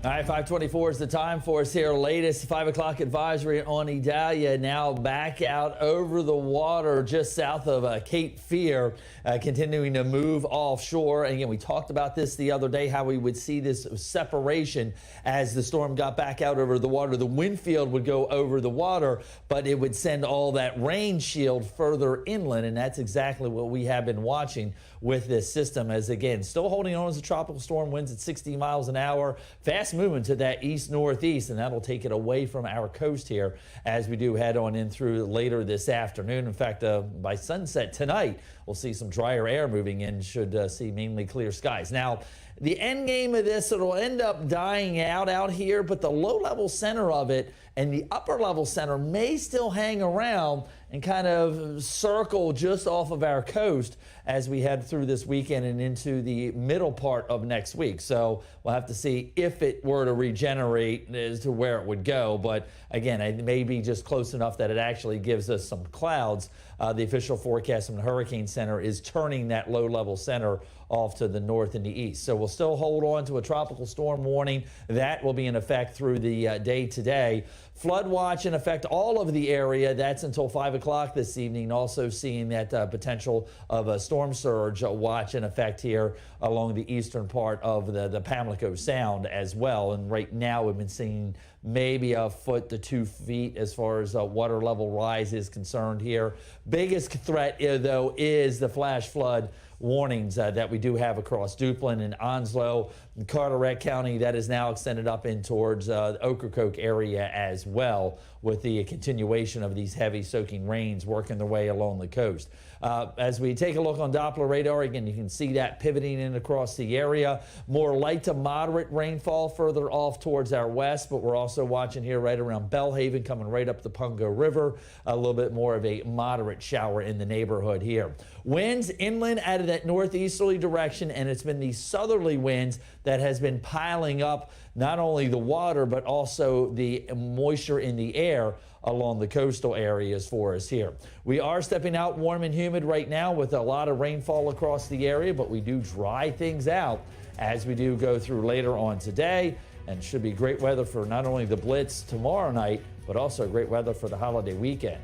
All right, 5:24 is the time for us here. Latest 5 o'clock advisory on Idalia. Now back out over the water just south of Cape Fear, continuing to move offshore. And again, we talked about this the other day, how we would see this separation as the storm got back out over the water. The wind field would go over the water, but it would send all that rain shield further inland. And that's exactly what we have been watching with this system, as again, still holding on as a tropical storm, winds at 60 miles an hour, fast moving to that east-northeast, and that'll take it away from our coast here as we do head on in through later this afternoon. In fact, by sunset tonight, we'll see some drier air moving in, should see mainly clear skies. Now, the end game of this, it'll end up dying out here, but the low-level center of it and the upper-level center may still hang around and kind of circle just off of our coast as we head through this weekend and into the middle part of next week. So we'll have to see if it were to regenerate as to where it would go. But again, it may be just close enough that it actually gives us some clouds. The official forecast from the Hurricane Center is turning that low-level center off to the north and the east. So we'll still hold on to a tropical storm warning. That will be in effect through the day today. Flood watch in effect all over the area. That's until 5 o'clock this evening. Also seeing that potential of a storm surge watch in effect here along the eastern part of the Pamlico Sound as well. And right now we've been seeing maybe a foot to 2 feet as far as water level rise is concerned here. Biggest threat, though, is the flash flood warnings that we do have across Duplin and Onslow and Carteret County. That is now extended up in towards the Ocracoke area as well, with the continuation of these heavy soaking rains working their way along the coast. As we take a look on Doppler radar, again, you can see that pivoting in across the area. More light to moderate rainfall further off towards our west, but we're also watching here right around Bellhaven, coming right up the Pungo River. A little bit more of a moderate shower in the neighborhood here. Winds inland out of that northeasterly direction, and it's been these southerly winds that has been piling up not only the water, but also the moisture in the air along the coastal areas for us here. We are stepping out warm and humid right now with a lot of rainfall across the area, but we do dry things out as we do go through later on today, and should be great weather for not only the Blitz tomorrow night, but also great weather for the holiday weekend.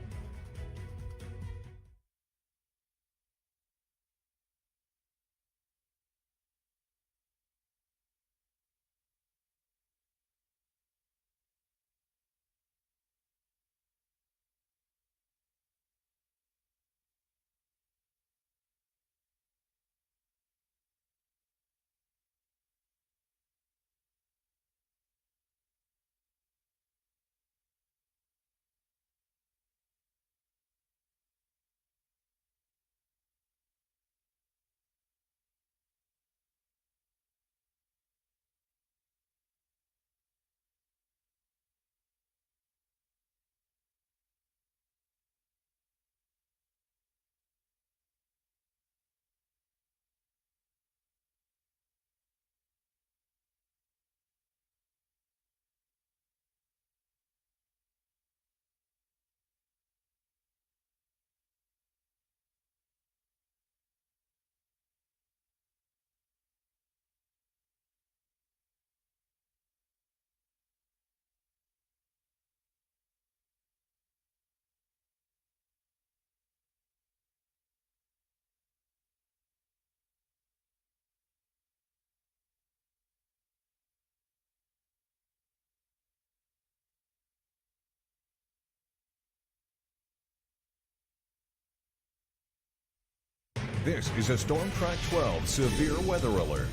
This is a Storm Track 12 severe weather alert.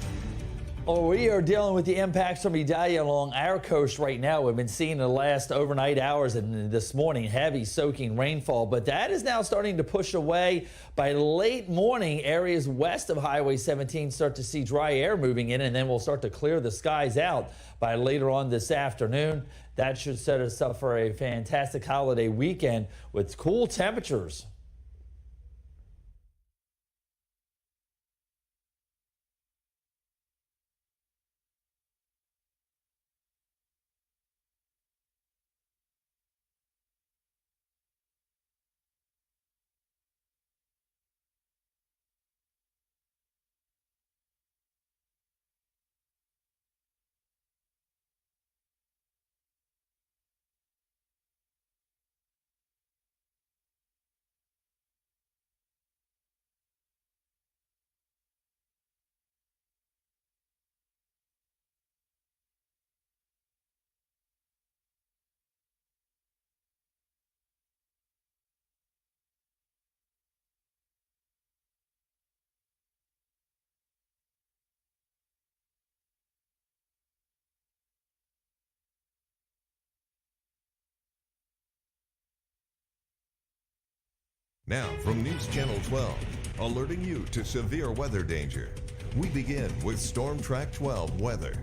Oh, we are dealing with the impacts from Idalia along our coast right now. We've been seeing the last overnight hours and this morning heavy soaking rainfall, but that is now starting to push away. By late morning, areas west of Highway 17 start to see dry air moving in, and then we'll start to clear the skies out by later on this afternoon. That should set us up for a fantastic holiday weekend with cool temperatures. Now from News Channel 12, alerting you to severe weather danger. We begin with Storm Track 12 weather.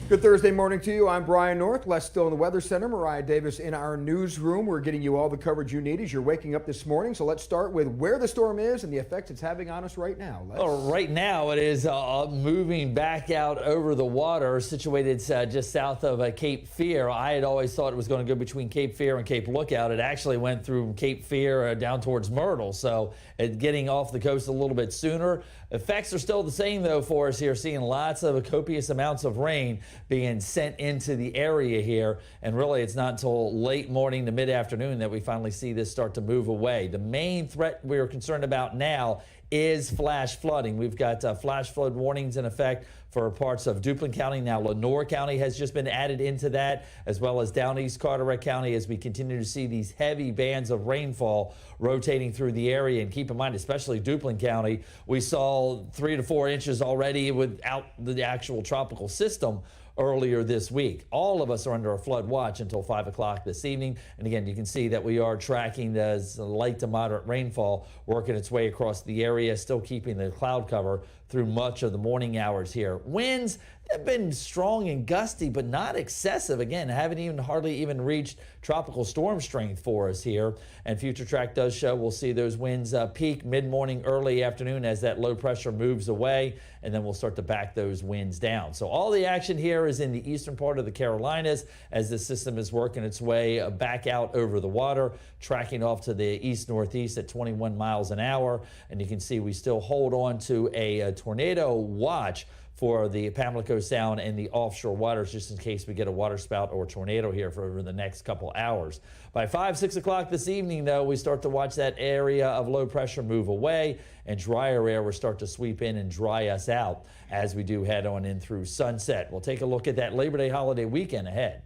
Good Thursday morning to you. I'm Brian North. Les still in the Weather Center. Mariah Davis in our newsroom. We're getting you all the coverage you need as you're waking up this morning. So let's start with where the storm is and the effects it's having on us right now. Right now it is moving back out over the water, situated just south of Cape Fear. I had always thought it was going to go between Cape Fear and Cape Lookout. It actually went through Cape Fear down towards Myrtle, so it's getting off the coast a little bit sooner. Effects are still the same though for us here, seeing lots of copious amounts of rain being sent into the area here, and really it's not until late morning to mid-afternoon that we finally see this start to move away. The main threat we're concerned about now is flash flooding. We've got flash flood warnings in effect for parts of Duplin County. Now Lenoir County has just been added into that, as well as down East Carteret County, as we continue to see these heavy bands of rainfall rotating through the area. And keep in mind, especially Duplin County, we saw 3 to 4 inches already without the actual tropical system earlier this week. All of us are under a flood watch until 5 o'clock this evening. And again, you can see that we are tracking the light to moderate rainfall working its way across the area, still keeping the cloud cover through much of the morning hours here. Winds have been strong and gusty, but not excessive. Again, haven't even hardly even reached tropical storm strength for us here. And Future Track does show we'll see those winds peak mid-morning, early afternoon as that low pressure moves away, and then we'll start to back those winds down. So all the action here is in the eastern part of the Carolinas as the system is working its way back out over the water, tracking off to the east-northeast at 21 miles an hour. And you can see we still hold on to a tornado watch for the Pamlico Sound and the offshore waters, just in case we get a waterspout or tornado here for over the next couple hours. By 5, 6 o'clock this evening, though, we start to watch that area of low pressure move away, and drier air will start to sweep in and dry us out as we do head on in through sunset. We'll take a look at that Labor Day holiday weekend ahead.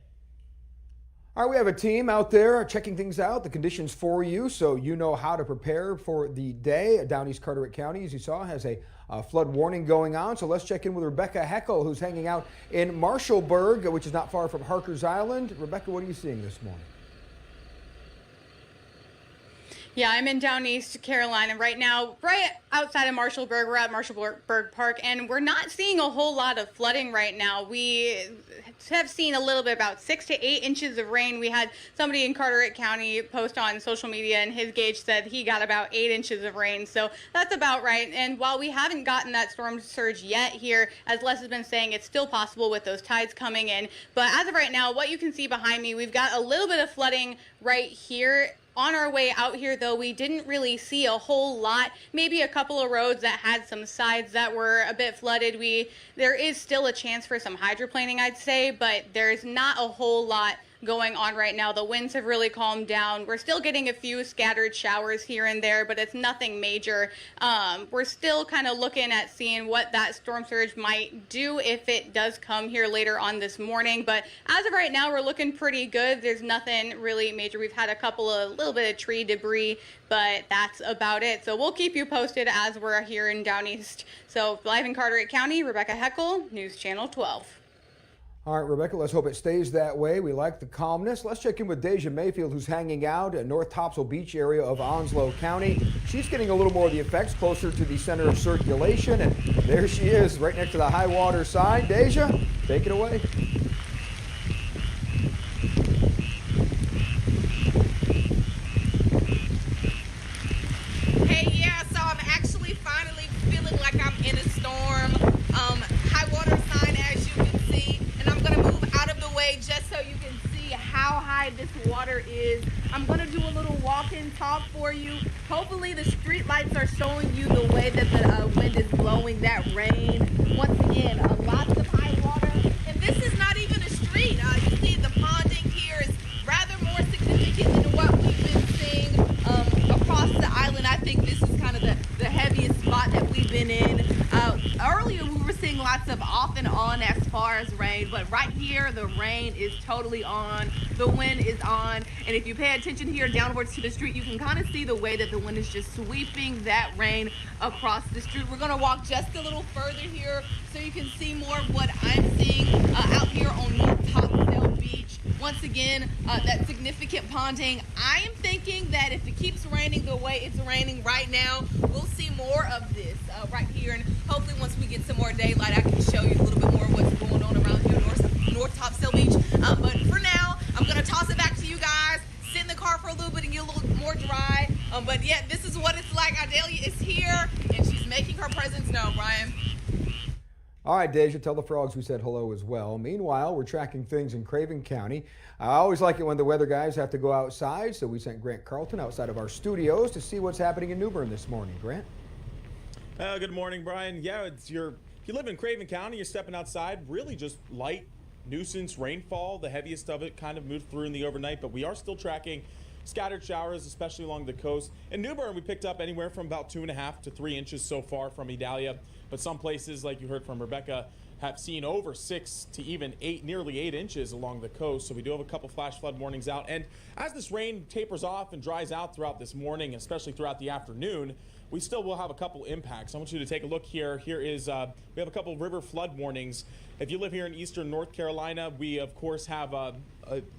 All right, we have a team out there checking things out, the conditions for you, so you know how to prepare for the day. Down East Carteret County, as you saw, has a flood warning going on. So let's check in with Rebecca Heckel, who's hanging out in Marshallburg, which is not far from Harkers Island. Rebecca, what are you seeing this morning? Yeah, I'm in down East Carolina right now, right outside of Marshallburg. We're at Marshallburg Park, and we're not seeing a whole lot of flooding right now. We have seen a little bit, about 6 to 8 inches of rain. We had somebody in Carteret County post on social media, and his gauge said he got about 8 inches of rain. So that's about right. And while we haven't gotten that storm surge yet here, as Les has been saying, it's still possible with those tides coming in. But as of right now, what you can see behind me, we've got a little bit of flooding right here. On our way out here, though, we didn't really see a whole lot. Maybe a couple of roads that had some sides that were a bit flooded. There is still a chance for some hydroplaning, I'd say, but there's not a whole lot going on right now. The winds have really calmed down. We're still getting a few scattered showers here and there, but it's nothing major. We're still kind of looking at seeing what that storm surge might do if it does come here later on this morning. But as of right now, we're looking pretty good. There's nothing really major. We've had a little bit of tree debris, but that's about it. So we'll keep you posted as we're here in Down East. So live in Carteret County, Rebecca Heckel, News Channel 12. All right, Rebecca, let's hope it stays that way. We like the calmness. Let's check in with Deja Mayfield, who's hanging out at North Topsail Beach area of Onslow County. She's getting a little more of the effects closer to the center of circulation, and there she is right next to the high water sign. Deja, take it away. Hey, yeah, so I'm actually finally feeling like I'm in a storm. High water sign, as you can see, and I'm going to move out of the way just so you can see how high this water is. I'm going to do a little walk and talk for you. Hopefully the street lights are showing you the way that the wind is blowing that rain. Once again, lots of high water, and this is not even a street. You see the ponding here is rather more significant than what we've been seeing across the island. I think this is kind of the heaviest spot that we've been in. Earlier we we were seeing lots of off and on as far as rain, but right here the rain is totally on, the wind is on, and if you pay attention here downwards to the street, you can kind of see the way that the wind is just sweeping that rain across the street. We're going to walk just a little further here so you can see more of what I'm seeing out here on North Topsail Beach. Once again, that significant ponding. I am thinking that if it keeps raining the way it's raining right now, we'll see more of this right here, and hopefully once we get some more daylight, I can show you a little bit more of what's going on around here North Topsail Beach. But for now, I'm going to toss it back to you guys, sit in the car for a little bit and get a little more dry. But yeah, this is what it's like. Idalia is here, and she's making her presence known, Brian. All right, Deja, tell the frogs we said hello as well. Meanwhile, we're tracking things in Craven County. I always like it when the weather guys have to go outside, so we sent Grant Carlton outside of our studios to see what's happening in New Bern this morning. Grant? Good morning, Brian. Yeah, if you live in Craven County, you're stepping outside, really just light nuisance rainfall. The heaviest of it kind of moved through in the overnight, but we are still tracking scattered showers, especially along the coast. In New Bern, we picked up anywhere from about 2.5 to 3 inches so far from Idalia, but some places, like you heard from Rebecca, have seen over 6 to even 8, nearly 8 inches along the coast. So we do have a couple flash flood warnings out. And as this rain tapers off and dries out throughout this morning, especially throughout the afternoon, we still will have a couple impacts. I want you to take a look here. Here is, we have a couple river flood warnings. If you live here in eastern North Carolina, we of course have,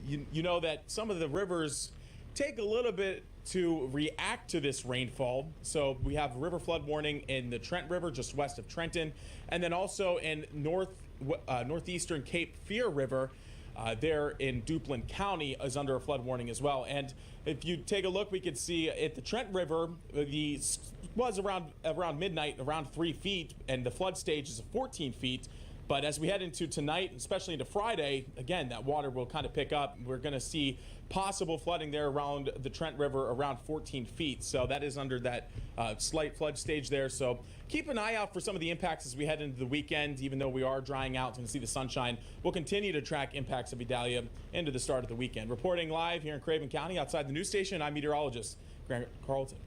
you know that some of the rivers take a little bit to react to this rainfall. So we have river flood warning in the Trent River just west of Trenton, and then also in northeastern Cape Fear River there in Duplin County is under a flood warning as well. And if you take a look, we could see at the Trent River, was around midnight, around 3 feet, and the flood stage is 14 feet. But as we head into tonight, especially into Friday, again, that water will kind of pick up. We're going to see possible flooding there around the Trent River around 14 feet. So that is under that slight flood stage there. So keep an eye out for some of the impacts as we head into the weekend. Even though we are drying out and see the sunshine, we'll continue to track impacts of Idalia into the start of the weekend. Reporting live here in Craven County outside the news station, I'm meteorologist Grant Carlton.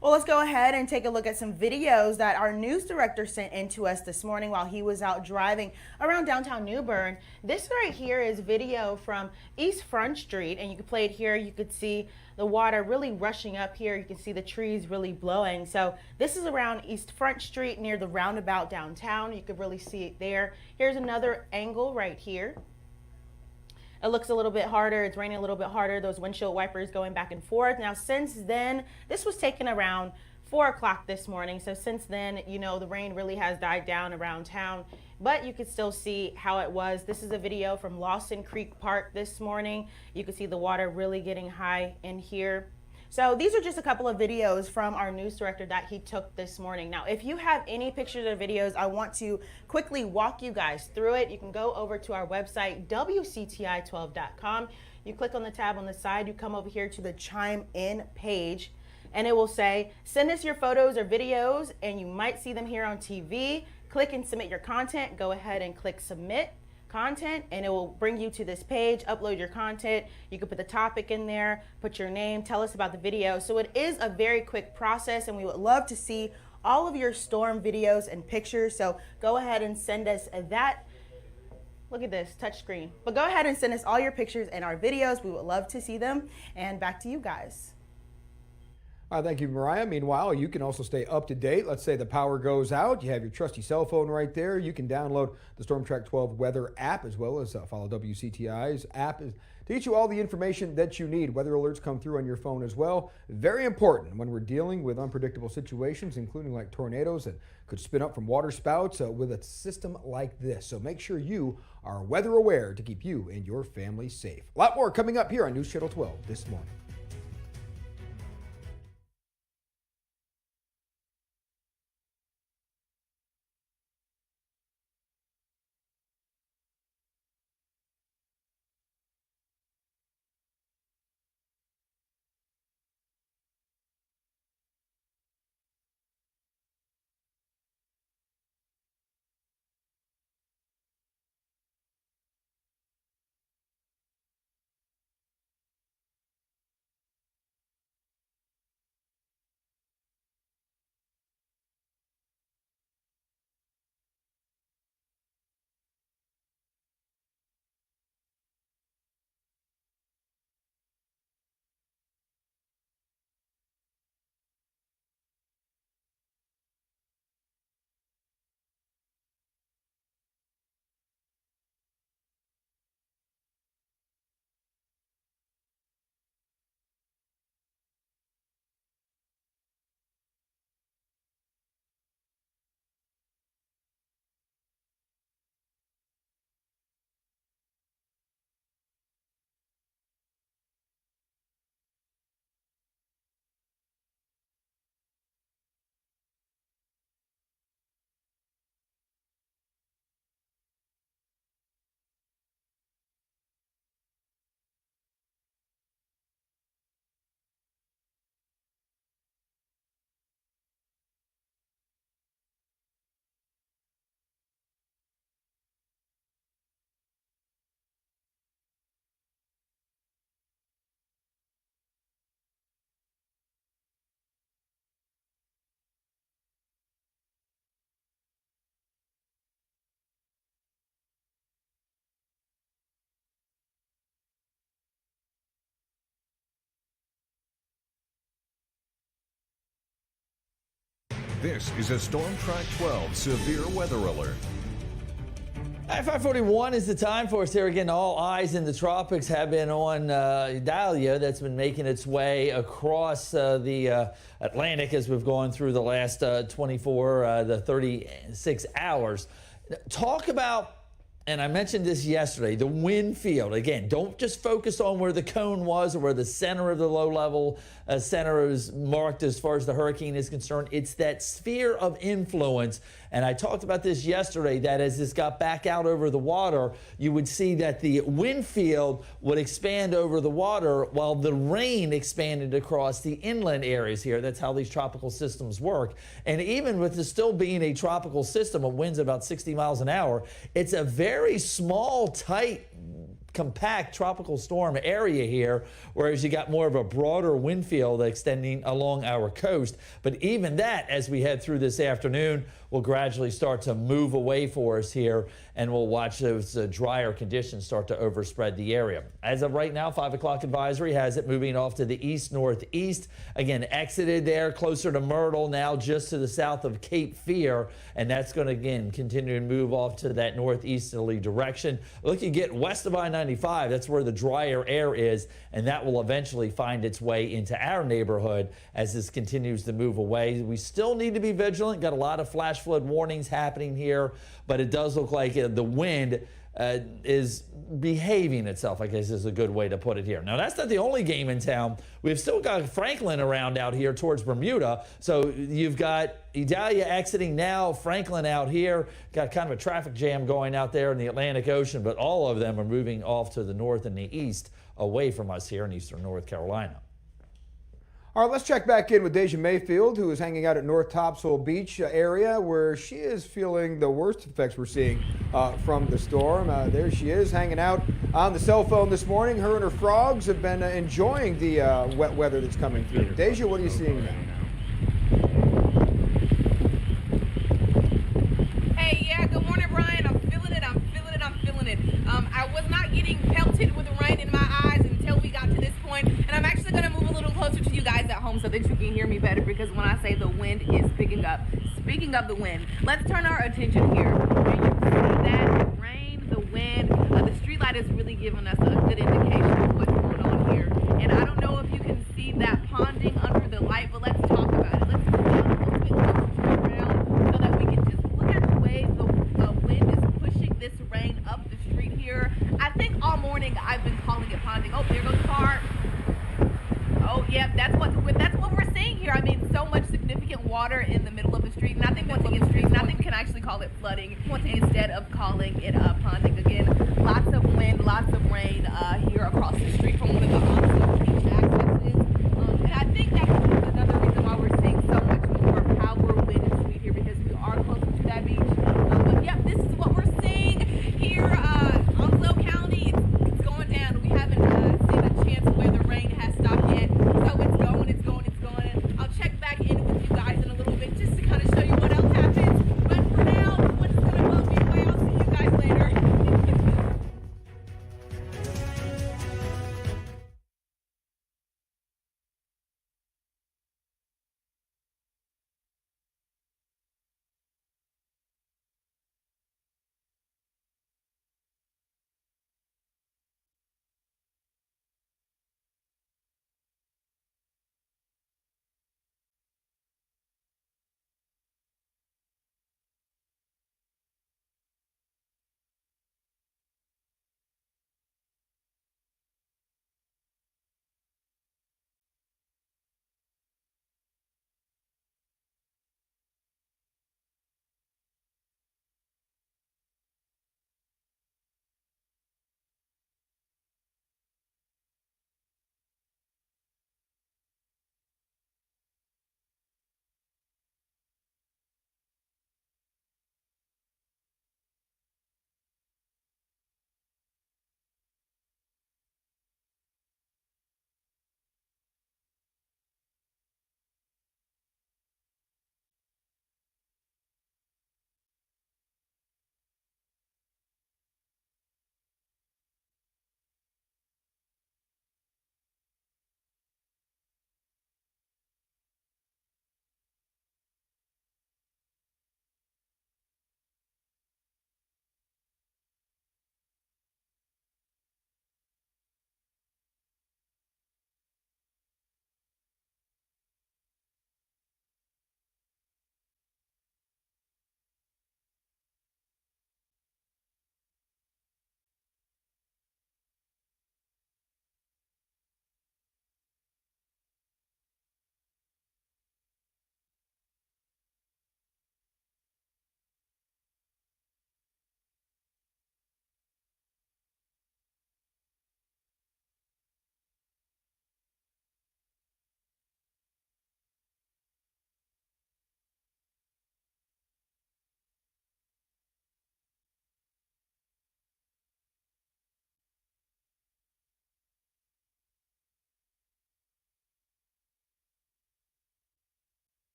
Well, let's go ahead and take a look at some videos that our news director sent in to us this morning while he was out driving around downtown New Bern. This right here is video from East Front Street, and you can play it here. You could see the water really rushing up here. You can see the trees really blowing. So this is around East Front Street near the roundabout downtown. You could really see it there. Here's another angle right here. It looks a little bit harder. It's raining a little bit harder. Those windshield wipers going back and forth. Now, since then, this was taken around 4 o'clock this morning. So since then, you know, the rain really has died down around town, but you can still see how it was. This is a video from Lawson Creek Park this morning. You can see the water really getting high in here. So these are just a couple of videos from our news director that he took this morning. Now, if you have any pictures or videos, I want to quickly walk you guys through it. You can go over to our website, WCTI12.com. You click on the tab on the side, you come over here to the Chime In page, and it will say, send us your photos or videos, and you might see them here on TV. Click and submit your content. Go ahead and click submit content, and it will bring you to this page. Upload your content. You can put the topic in there, put your name, tell us about the video. So it is a very quick process, and we would love to see all of your storm videos and pictures. So go ahead and send us that. Look at this touch screen. But go ahead and send us all your pictures and our videos. We would love to see them. And back to you guys. All right, thank you, Mariah. Meanwhile, you can also stay up to date. Let's say the power goes out. You have your trusty cell phone right there. You can download the Storm Track 12 weather app, as well as follow WCTI's app to get you all the information that you need. Weather alerts come through on your phone as well. Very important when we're dealing with unpredictable situations, including like tornadoes that could spin up from water spouts with a system like this. So make sure you are weather aware to keep you and your family safe. A lot more coming up here on News Channel 12 this morning. This is a Storm Track 12 severe weather alert. At 5:41 is the time for us here again. All eyes in the tropics have been on Idalia. That's been making its way across the Atlantic as we've gone through the last 36 hours. Talk about, and I mentioned this yesterday, the wind field. Again, don't just focus on where the cone was or where the center of the low level center is marked as far as the hurricane is concerned. It's that sphere of influence. And I talked about this yesterday, that as this got back out over the water, you would see that the wind field would expand over the water while the rain expanded across the inland areas here. That's how these tropical systems work. And even with this still being a tropical system, it winds about 60 miles an hour. It's a very small, tight, compact tropical storm area here, whereas you got more of a broader wind field extending along our coast. But even that, as we head through this afternoon, will gradually start to move away for us here, and we'll watch those drier conditions start to overspread the area. As of right now, 5 o'clock advisory has it moving off to the east-northeast. Again, exited there closer to Myrtle, now just to the south of Cape Fear, and that's going to again continue to move off to that northeasterly direction. Look, you get west of I-95, that's where the drier air is, and that will eventually find its way into our neighborhood as this continues to move away. We still need to be vigilant. Got a lot of flash flood warnings happening here, but it does look like the wind is behaving itself, I guess is a good way to put it here. Now, that's not the only game in town. We've still got Franklin around out here towards Bermuda. So you've got Idalia exiting now, Franklin out here. Got kind of a traffic jam going out there in the Atlantic Ocean, but all of them are moving off to the north and the east away from us here in eastern North Carolina. All right, let's check back in with Deja Mayfield, who is hanging out at North Topsail Beach area, where she is feeling the worst effects we're seeing from the storm. There she is, hanging out on the cell phone this morning. Her and her frogs have been enjoying the wet weather that's coming through. Deja, what are you seeing now? Hey, yeah, good morning, Brian. I'm feeling it. I was not getting pelted with rain in my eyes until we got to this point, and I'm actually going to move a little closer to you guys at home so that you can hear me better, because when I say the wind is picking up. Speaking of the wind, let's turn our attention here. Can you see that? The rain, the wind, the street light is really giving us a good indication of what's going on here. And I don't know if you can see that ponding under the light, but let's talk about it. Let's come down a little bit closer to the ground so that we can just look at the way the wind is pushing this rain up the street here. I think all morning I've been calling it ponding. Oh, there goes the car. Oh, yeah, that's what we're seeing here. I mean, so much significant water in the middle of the street. Nothing can actually call it flooding instead of calling it ponding. Again, lots of wind, lots of rain here across the street from one of the beach accesses. And I think that's another reason why we're seeing so much more power, wind, and speed here, because we are closer to that beach. But yeah, this is what we're seeing here on Clell County. It's going down. We haven't seen a chance where the rain has stopped yet. So it's going. I'll check back in with you guys in a little bit just to kind of show you what else happens. But for now, what's going to blow me away, I'll see you guys later.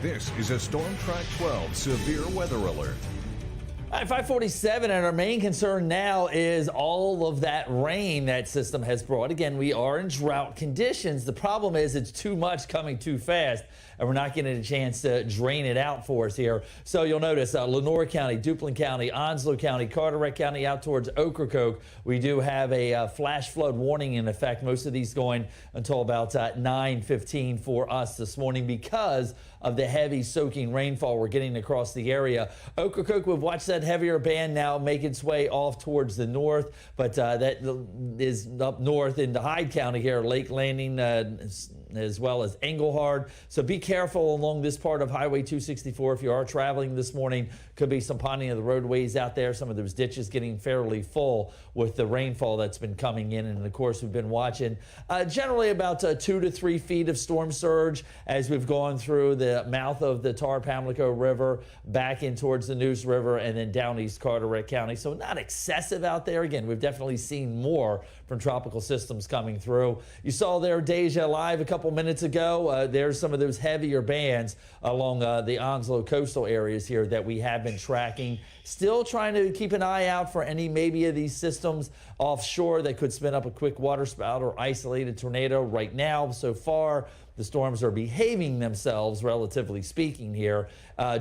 This is a Storm Track 12 severe weather alert. All right, 547, and our main concern now is all of that rain that system has brought. Again, we are in drought conditions. The problem is it's too much coming too fast, and we're not getting a chance to drain it out for us here. So you'll notice Lenore County, Duplin County, Onslow County, Carteret County out towards Ocracoke. We do have a flash flood warning in effect. Most of these going until about 9:15 for us this morning because of the heavy soaking rainfall we're getting across the area. Ocracoke, we've watched that heavier band now make its way off towards the north, but that is up north into Hyde County here, Lake Landing, as well as Englehard. So be careful along this part of Highway 264 if you are traveling this morning. Could be some ponding of the roadways out there. Some of those ditches getting fairly full with the rainfall that's been coming in. And of course, we've been watching generally about 2 to 3 feet of storm surge as we've gone through the mouth of the Tar Pamlico River back in towards the Neuse River and then down East Carteret County. So not excessive out there. Again, we've definitely seen more from tropical systems coming through. You saw there Deja live a couple minutes ago. There's some of those heavier bands along the Onslow coastal areas here that we have been tracking. Still trying to keep an eye out for any maybe of these systems offshore that could spin up a quick water spout or isolated tornado. Right now, so far, the storms are behaving themselves, relatively speaking here.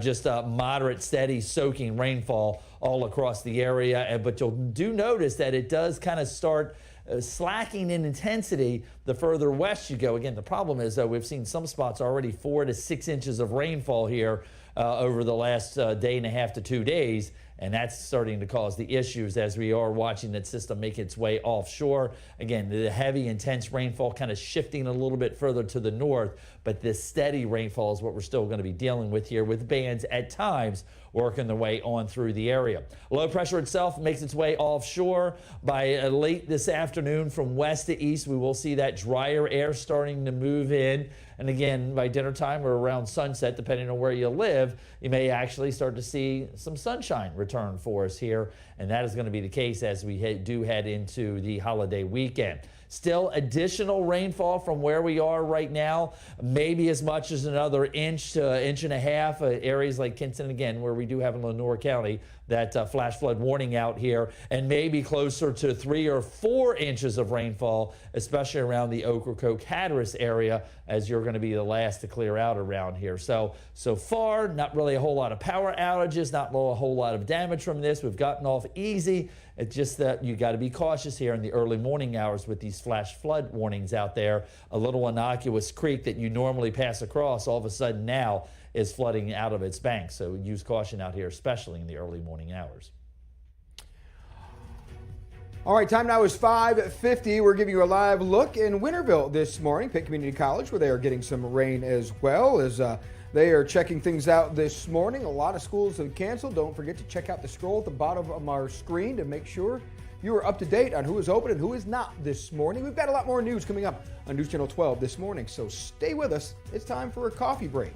Just a moderate, steady, soaking rainfall all across the area. But you'll do notice that it does kind of start slacking in intensity the further west you go. Again, the problem is, though, we've seen some spots already 4 to 6 inches of rainfall here over the last day and a half to 2 days. And that's starting to cause the issues as we are watching that system make its way offshore. Again, the heavy, intense rainfall kind of shifting a little bit further to the north, but this steady rainfall is what we're still going to be dealing with here, with bands at times working their way on through the area. Low pressure itself makes its way offshore. By late this afternoon from west to east, we will see that drier air starting to move in. And again, by dinner time or around sunset, depending on where you live, you may actually start to see some sunshine return for us here. And that is going to be the case as we do head into the holiday weekend. Still additional rainfall from where we are right now, maybe as much as another inch to inch and a half. Areas like Kinston, again, where we do have in Lenore County that flash flood warning out here, and maybe closer to 3 or 4 inches of rainfall, especially around the Ocracoke Hatteras area, as you're going to be the last to clear out around here. So far, not really a whole lot of power outages, not a whole lot of damage from this. We've gotten off easy. It's just that you got to be cautious here in the early morning hours with these flash flood warnings out there. A little innocuous creek that you normally pass across all of a sudden now is flooding out of its banks. So use caution out here, especially in the early morning hours. All right, time now is 5:50. We're giving you a live look in Winterville this morning, Pitt Community College, where they are getting some rain as well as they are checking things out this morning. A lot of schools have canceled. Don't forget to check out the scroll at the bottom of our screen to make sure you are up to date on who is open and who is not this morning. We've got a lot more news coming up on News Channel 12 this morning, so stay with us. It's time for a coffee break.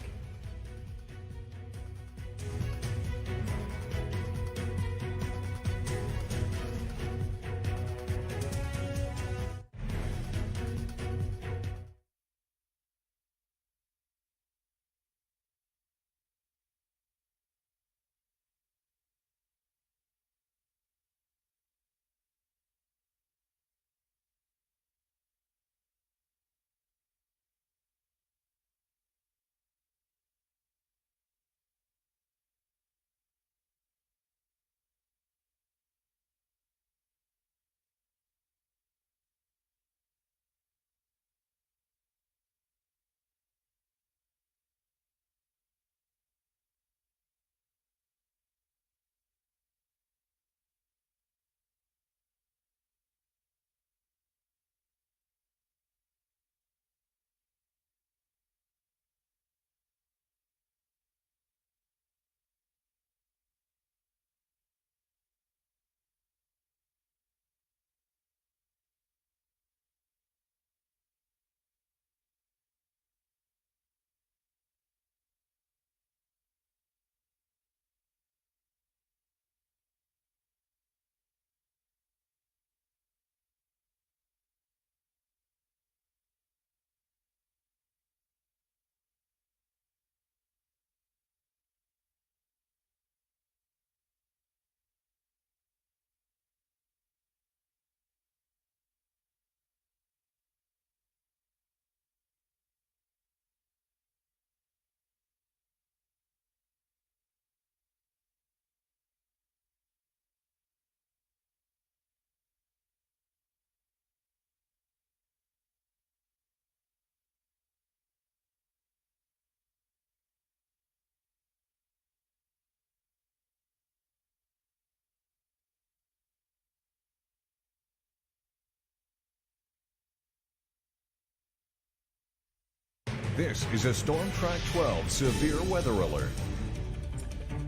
This is a Storm Track 12 severe weather alert.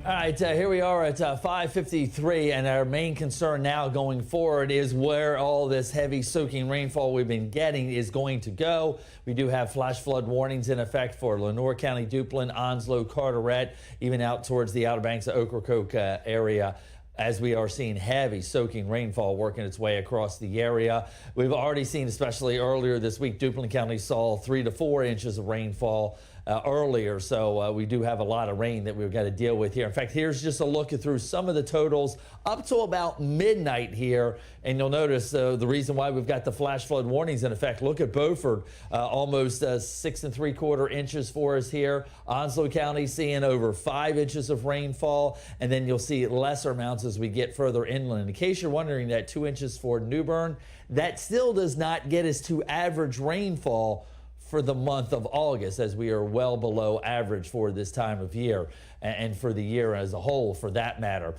All right, here we are at 5:53, and our main concern now going forward is where all this heavy soaking rainfall we've been getting is going to go. We do have flash flood warnings in effect for Lenoir County, Duplin, Onslow, Carteret, even out towards the Outer Banks of Ocracoke area, as we are seeing heavy soaking rainfall working its way across the area. We've already seen, especially earlier this week, Duplin County saw 3 to 4 inches of rainfall earlier, so we do have a lot of rain that we've got to deal with here. In fact, here's just a look through some of the totals up to about midnight here, and you'll notice the reason why we've got the flash flood warnings in effect. Look at Beaufort, almost 6 3/4 inches for us here. Onslow County seeing over 5 inches of rainfall, and then you'll see lesser amounts as we get further inland. In case you're wondering, that 2 inches for New Bern, that still does not get us to average rainfall for the month of August, as we are well below average for this time of year and for the year as a whole, for that matter.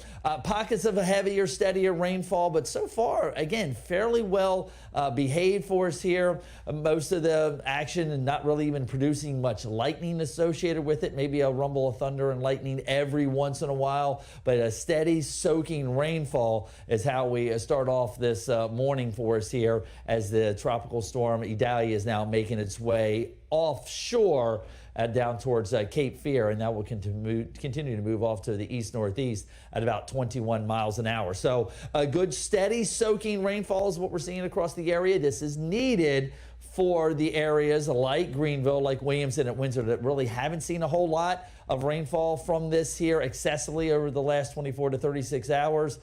Pockets of a heavier, steadier rainfall, but so far, again, fairly well behaved for us here. Most of the action and not really even producing much lightning associated with it. Maybe a rumble of thunder and lightning every once in a while, but a steady soaking rainfall is how we start off this morning for us here, as the tropical storm Idalia is now making its way offshore down towards Cape Fear, and that will continue to move off to the east-northeast at about 21 miles an hour. So a good steady soaking rainfall is what we're seeing across the area. This is needed for the areas like Greenville, like Williamson and Windsor, that really haven't seen a whole lot of rainfall from this here excessively over the last 24 to 36 hours,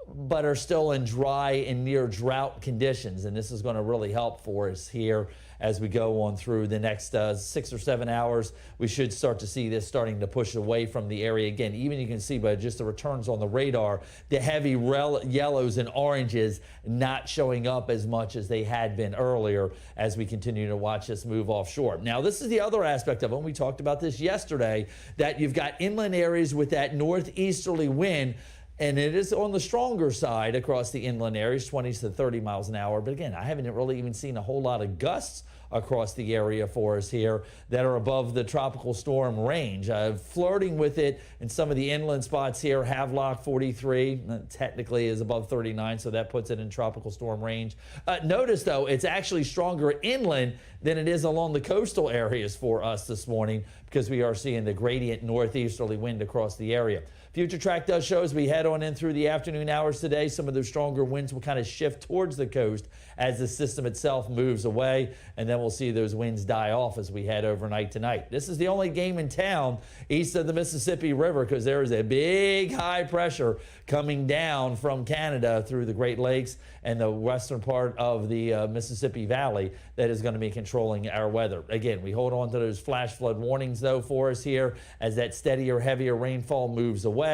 but are still in dry and near drought conditions. And this is going to really help for us here as we go on through the next 6 or 7 hours. We should start to see this starting to push away from the area again. Even you can see by just the returns on the radar, the heavy yellows and oranges not showing up as much as they had been earlier as we continue to watch this move offshore. Now, this is the other aspect of it. We talked about this yesterday, that you've got inland areas with that northeasterly wind, and it is on the stronger side across the inland areas, 20 to 30 miles an hour. But again, I haven't really even seen a whole lot of gusts across the area for us here that are above the tropical storm range. Flirting with it in some of the inland spots here. Havelock 43 technically is above 39, so that puts it in tropical storm range. Notice, though, it's actually stronger inland than it is along the coastal areas for us this morning, because we are seeing the gradient northeasterly wind across the area. Future track does show as we head on in through the afternoon hours today, some of those stronger winds will kind of shift towards the coast as the system itself moves away, and then we'll see those winds die off as we head overnight tonight. This is the only game in town east of the Mississippi River, because there is a big high pressure coming down from Canada through the Great Lakes and the western part of the Mississippi Valley that is going to be controlling our weather. Again, we hold on to those flash flood warnings, though, for us here as that steadier, heavier rainfall moves away.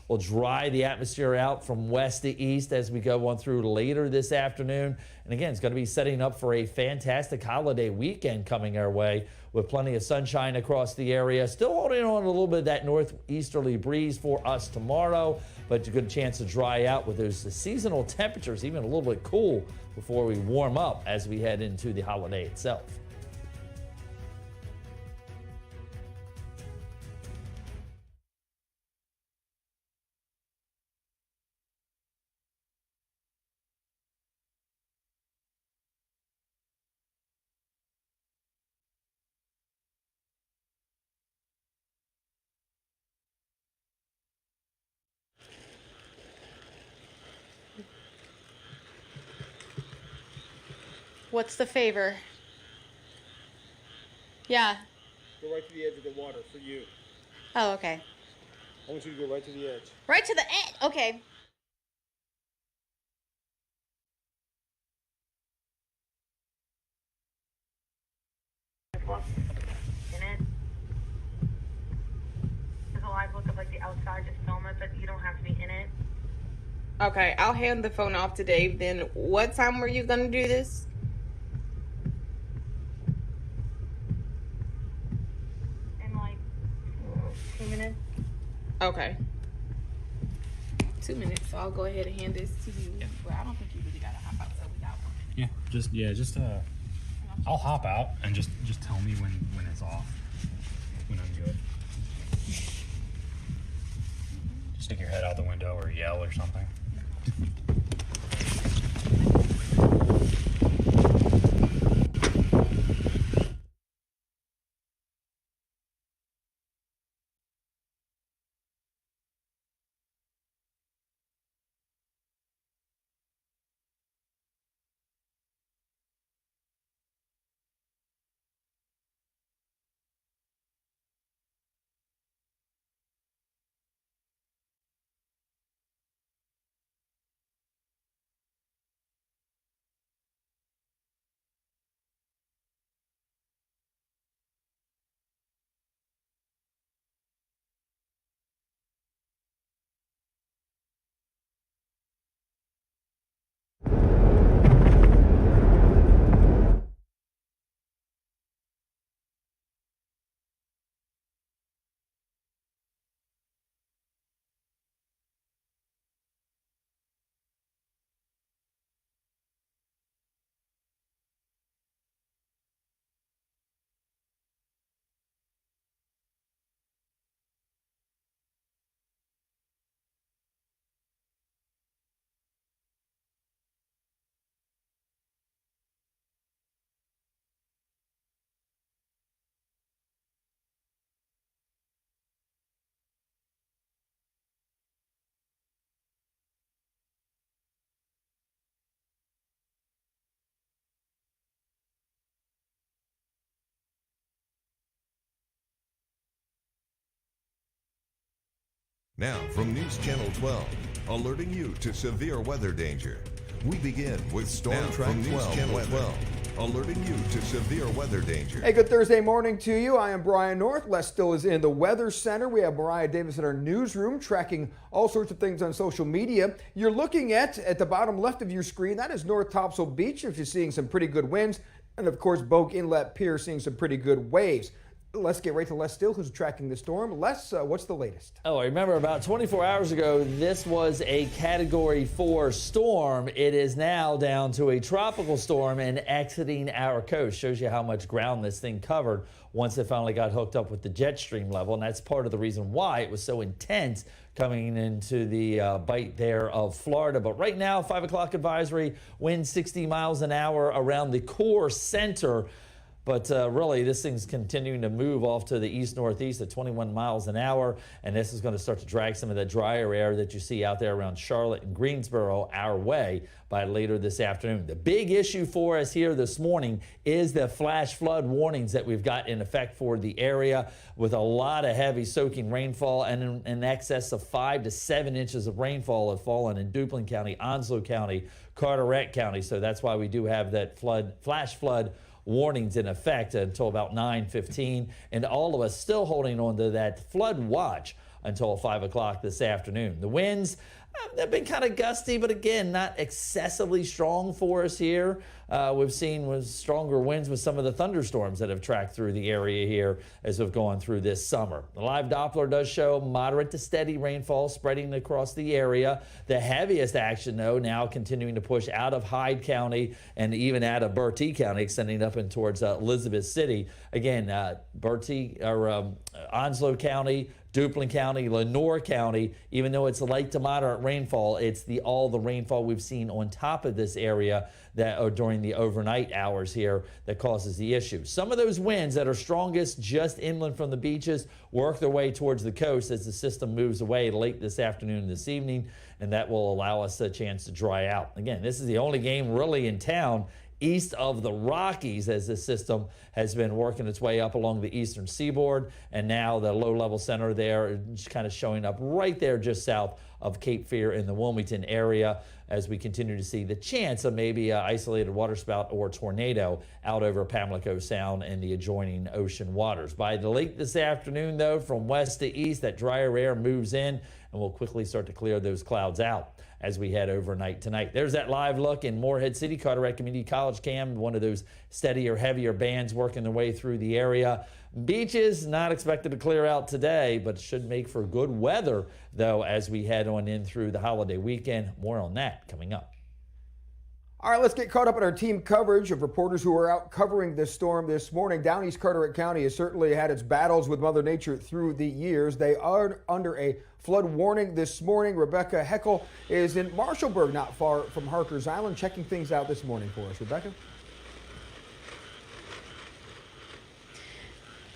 We'll dry the atmosphere out from west to east as we go on through later this afternoon. And again, it's going to be setting up for a fantastic holiday weekend coming our way, with plenty of sunshine across the area. Still holding on a little bit of that northeasterly breeze for us tomorrow, but a good chance to dry out with those seasonal temperatures, even a little bit cool before we warm up as we head into the holiday itself. What's the favor? Yeah. Go right to the edge of the water for you. Oh, okay. I want you to go right to the edge. Right to the edge. Okay. In it. There's a live look of like the outside, just film it, but you don't have to be in it. Okay, I'll hand the phone off to Dave. Then what time were you gonna do this? In like 2 minutes. Okay. 2 minutes, so I'll go ahead and hand this to you. Well, I don't think you really gotta hop out, so we got 1 minute. Yeah, just And I'll hop out and just tell me when it's off, when I'm good. Just stick your head out the window or yell or something. Now from News Channel 12, alerting you to severe weather danger. We begin with Storm Track 12, alerting you to severe weather danger. Hey, good Thursday morning to you. I am Brian North. Les still is in the Weather Center. We have Mariah Davis in our newsroom tracking all sorts of things on social media. You're looking at the bottom left of your screen, that is North Topsail Beach. If you're seeing some pretty good winds, and of course Bogue Inlet Pier seeing some pretty good waves. Let's get right to Les Still, who's tracking the storm. Les, what's the latest? Oh, I remember about 24 hours ago, this was a Category 4 storm. It is now down to a tropical storm and exiting our coast. Shows you how much ground this thing covered once it finally got hooked up with the jet stream level. And that's part of the reason why it was so intense coming into the bite there of Florida. But right now, 5 o'clock advisory, wind 60 miles an hour around the core center. But really, this thing's continuing to move off to the east-northeast at 21 miles an hour, and this is going to start to drag some of the drier air that you see out there around Charlotte and Greensboro our way by later this afternoon. The big issue for us here this morning is the flash flood warnings that we've got in effect for the area, with a lot of heavy soaking rainfall, and in excess of 5 to 7 inches of rainfall have fallen in Duplin County, Onslow County, Carteret County. So that's why we do have that flash flood warnings in effect until about 9:15, and all of us still holding on to that flood watch until 5 o'clock this afternoon. The winds, they've been kind of gusty, but again, not excessively strong for us here. We've seen with stronger winds with some of the thunderstorms that have tracked through the area here as we've gone through this summer. The live Doppler does show moderate to steady rainfall spreading across the area. The heaviest action, though, now continuing to push out of Hyde County and even out of Bertie County, extending up and towards Elizabeth City. Again, Onslow County, Duplin County, Lenoir County, even though it's light to moderate rainfall, it's all the rainfall we've seen on top of this area that are during the overnight hours here that causes the issue. Some of those winds that are strongest just inland from the beaches work their way towards the coast as the system moves away late this afternoon and this evening, and that will allow us a chance to dry out. Again, this is the only game really in town east of the Rockies, as this system has been working its way up along the eastern seaboard, and now the low-level center there is kind of showing up right there just south of Cape Fear in the Wilmington area, as we continue to see the chance of maybe an isolated waterspout or tornado out over Pamlico Sound and the adjoining ocean waters. By the late this afternoon, though, from west to east, that drier air moves in, and we'll quickly start to clear those clouds out as we head overnight tonight. There's that live look in Morehead City, Carteret Community College Cam, one of those steadier, heavier bands working their way through the area. Beaches not expected to clear out today, but should make for good weather, though, as we head on in through the holiday weekend. More on that coming up. All right, let's get caught up in our team coverage of reporters who are out covering this storm this morning. Down East Carteret County has certainly had its battles with Mother Nature through the years. They are under a flood warning this morning. Rebecca Heckel is in Marshallburg, not far from Harkers Island, checking things out this morning for us. Rebecca?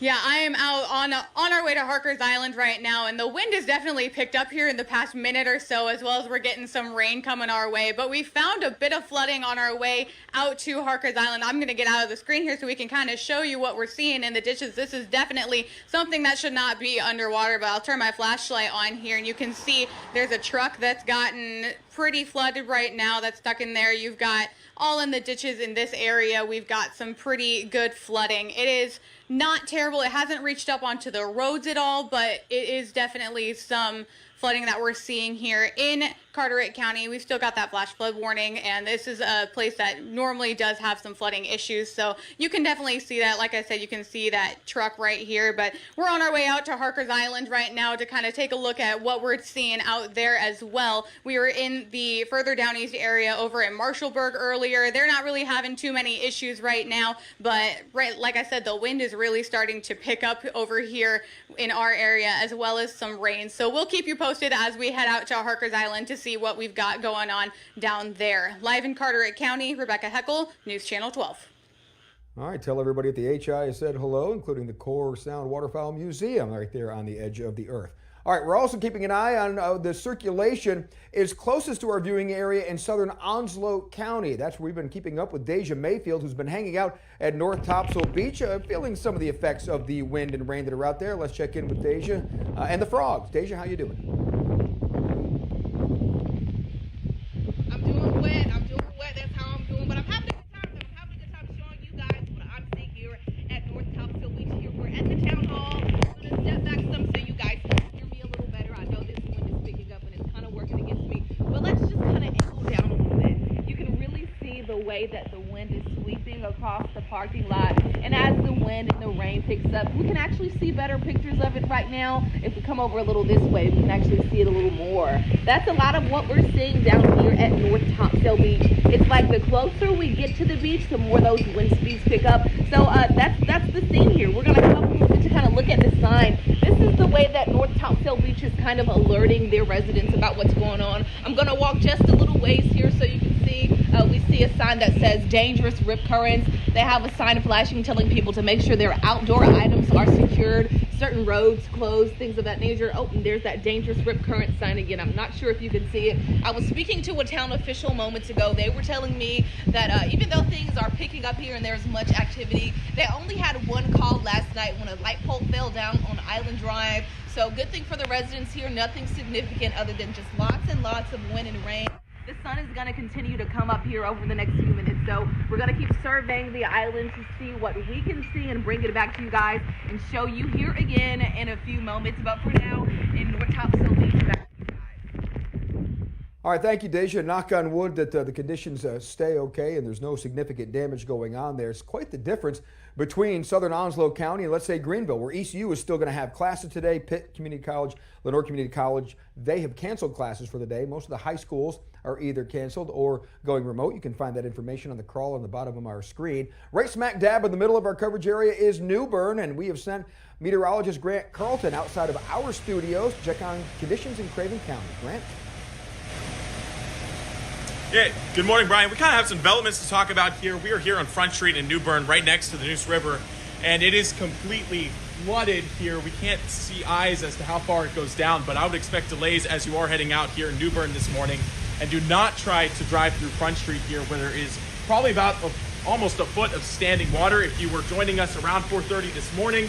Yeah, I am out on our way to Harkers Island right now, and the wind has definitely picked up here in the past minute or so, as well as we're getting some rain coming our way. But we found a bit of flooding on our way out to Harkers Island. I'm going to get out of the screen here so we can kind of show you what we're seeing in the ditches. This is definitely something that should not be underwater, but I'll turn my flashlight on here, and you can see there's a truck that's gotten pretty flooded right now that's stuck in there. You've got all in the ditches in this area. We've got some pretty good flooding. It is not terrible. It hasn't reached up onto the roads at all, but it is definitely some flooding that we're seeing here in Carteret County. We've still got that flash flood warning, and this is a place that normally does have some flooding issues, so you can definitely see that. Like I said, you can see that truck right here, but we're on our way out to Harkers Island right now to kind of take a look at what we're seeing out there as well. We were in the further down east area over in Marshallburg earlier. They're not really having too many issues right now, but like I said, the wind is really starting to pick up over here in our area, as well as some rain. So we'll keep you posted as we head out to Harkers Island to see what we've got going on down there. Live in Carteret County, Rebecca Heckel, News Channel 12. All right, tell everybody at the HI said hello, including the Core Sound Waterfowl Museum right there on the edge of the earth. All right, we're also keeping an eye on the circulation is closest to our viewing area in southern Onslow County. That's where we've been keeping up with Deja Mayfield, who's been hanging out at North Topsail Beach, feeling some of the effects of the wind and rain that are out there. Let's check in with Deja and the frogs. Deja, how you doing? I'm doing wet. That's how I'm doing. But I'm having a good time. I'm having a good time showing you guys what I'm seeing here at North Topsail Beach. Here we're at the town hall. I'm going to step back some so you guys can hear me a little better. I know this wind is picking up and it's kind of working against me. But let's just kind of angle down a little bit. You can really see the way that the wind is sweeping across the parking lot. And as the wind and the rain picks up, we can actually see better pictures of it right now. If we come over a little this way, we can actually see it a little more. That's a lot of what we're seeing down here at North Topsail Beach. It's like the closer we get to the beach, the more those wind speeds pick up. So that's the theme here. We're going to come up to kind of look at the sign. This is the way that North Topsail Beach is kind of alerting their residents about what's going on. I'm going to walk just a little ways here so you can see. We see a sign that says dangerous rip currents. They have a sign flashing telling people to make sure their outdoor items are secured, certain roads closed, things of that nature. Oh, and there's that dangerous rip current sign again. I'm not sure if you can see it. I was speaking to a town official moments ago. They were telling me that even though things are picking up here and there's much activity, they only had one call last night when a light pole fell down on Island Drive. So good thing for the residents here, nothing significant other than just lots and lots of wind and rain. The sun is going to continue to come up here over the next few minutes, so we're going to keep surveying the island to see what we can see and bring it back to you guys and show you here again in a few moments. But for now, in North Topsail Beach, back to you guys. All right, thank you, Deja. Knock on wood that the conditions stay okay and there's no significant damage going on there. It's quite the difference between southern Onslow County and, let's say, Greenville, where ECU is still going to have classes today. Pitt Community College, Lenore Community College, they have canceled classes for the day. Most of the high schools are either canceled or going remote. You can find that information on the crawl on the bottom of our screen. Right smack dab in the middle of our coverage area is New Bern, and we have sent meteorologist Grant Carlton outside of our studios to check on conditions in Craven County. Grant? Yeah, good morning, Brian. We kind of have some developments to talk about here. We are here on Front Street in New Bern, right next to the Neuse River, and it is completely flooded here. We can't see eyes as to how far it goes down, but I would expect delays as you are heading out here in New Bern this morning. And do not try to drive through Front Street here, where there is probably about almost a foot of standing water. If you were joining us around 4:30 this morning,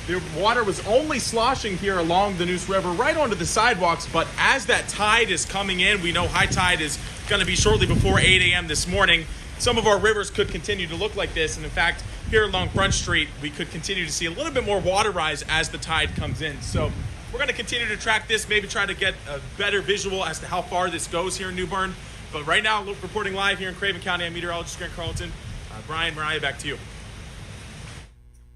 the water was only sloshing here along the Neuse River right onto the sidewalks, but as that tide is coming in, we know high tide is going to be shortly before 8 a.m. this morning. Some of our rivers could continue to look like this, and in fact, here along Front Street, we could continue to see a little bit more water rise as the tide comes in. So we're going to continue to track this, maybe try to get a better visual as to how far this goes here in New Bern. But right now, reporting live here in Craven County, I'm meteorologist Grant Carlton. Brian, Mariah, back to you.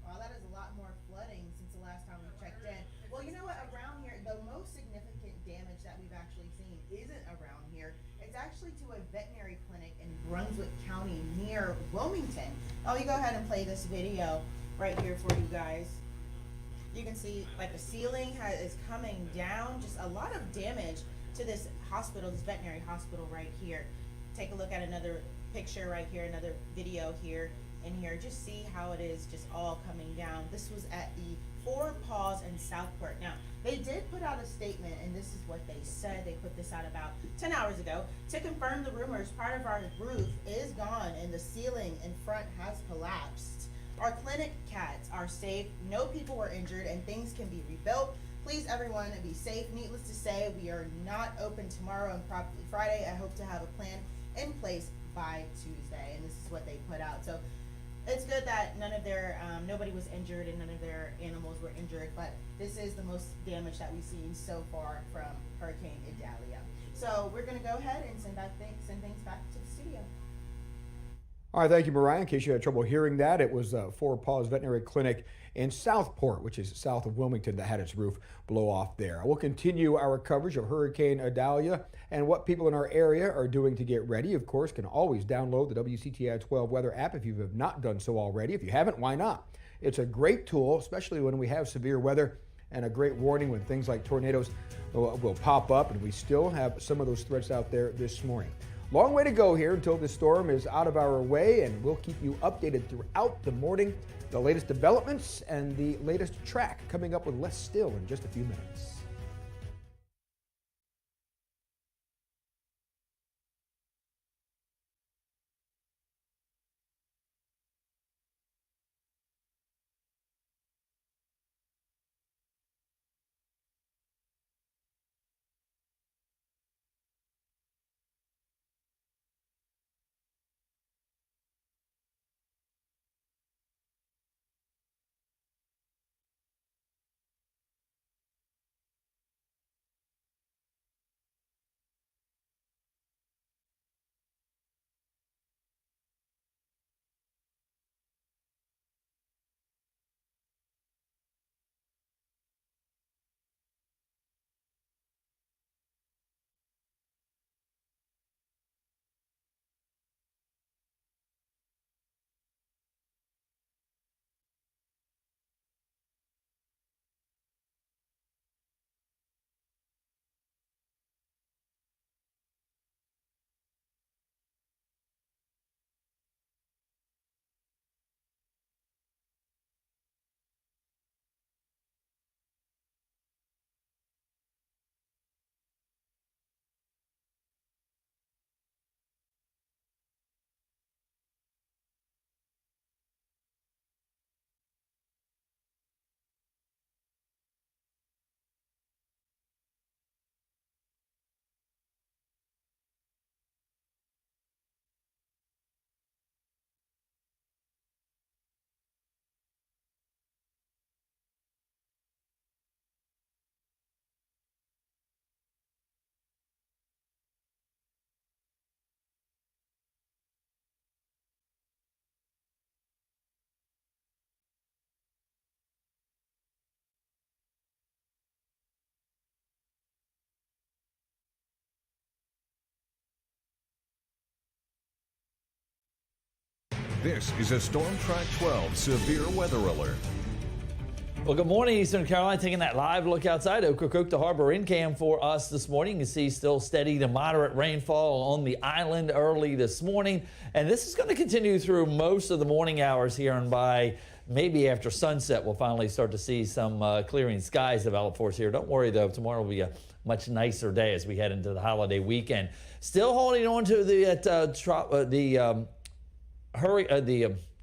Wow, that is a lot more flooding since the last time we checked in. Well, you know what? Around here, the most significant damage that we've actually seen isn't around here. It's actually to a veterinary clinic in Brunswick County near Wilmington. Oh, you go ahead and play this video right here for you guys. You can see like the ceiling is coming down, just a lot of damage to this hospital, this veterinary hospital right here. Take a look at another picture right here, another video here and here. Just see how it is just all coming down. This was at the Four Paws in Southport. Now, they did put out a statement, and this is what they said. They put this out about 10 hours ago. To confirm the rumors, part of our roof is gone and the ceiling in front has collapsed. Our clinic cats are safe. No people were injured and things can be rebuilt. Please, everyone, be safe. Needless to say, we are not open tomorrow and probably Friday. I hope to have a plan in place by Tuesday, and this is what they put out. So it's good that none of their nobody was injured and none of their animals were injured, but this is the most damage that we've seen so far from Hurricane Idalia. So we're going to go ahead and send things back to the studio. All right, thank you, Mariah. In case you had trouble hearing that, it was Four Paws Veterinary Clinic in Southport, which is south of Wilmington, that had its roof blow off there. We'll continue our coverage of Hurricane Idalia and what people in our area are doing to get ready. Of course, can always download the WCTI 12 weather app if you have not done so already. If you haven't, why not? It's a great tool, especially when we have severe weather, and a great warning when things like tornadoes will pop up, and we still have some of those threats out there this morning. Long way to go here until this storm is out of our way, and we'll keep you updated throughout the morning. The latest developments and the latest track coming up with less still in just a few minutes. This is a Storm Track 12 severe weather alert. Well, good morning, Eastern Carolina. Taking that live look outside Ocracoke to Harbor in cam for us this morning. You see still steady to moderate rainfall on the island early this morning. And this is going to continue through most of the morning hours here, and by maybe after sunset, we'll finally start to see some clearing skies develop for us here. Don't worry, though. Tomorrow will be a much nicer day as we head into the holiday weekend. Still holding on to let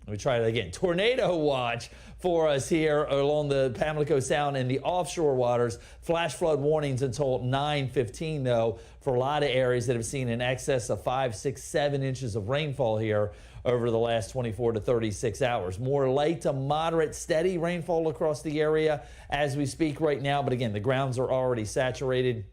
me try it again. Tornado watch for us here along the Pamlico Sound and the offshore waters. Flash flood warnings until 9:15, though, for a lot of areas that have seen in excess of 5, 6, 7 inches of rainfall here over the last 24 to 36 hours. More light to moderate, steady rainfall across the area as we speak right now. But again, the grounds are already saturated.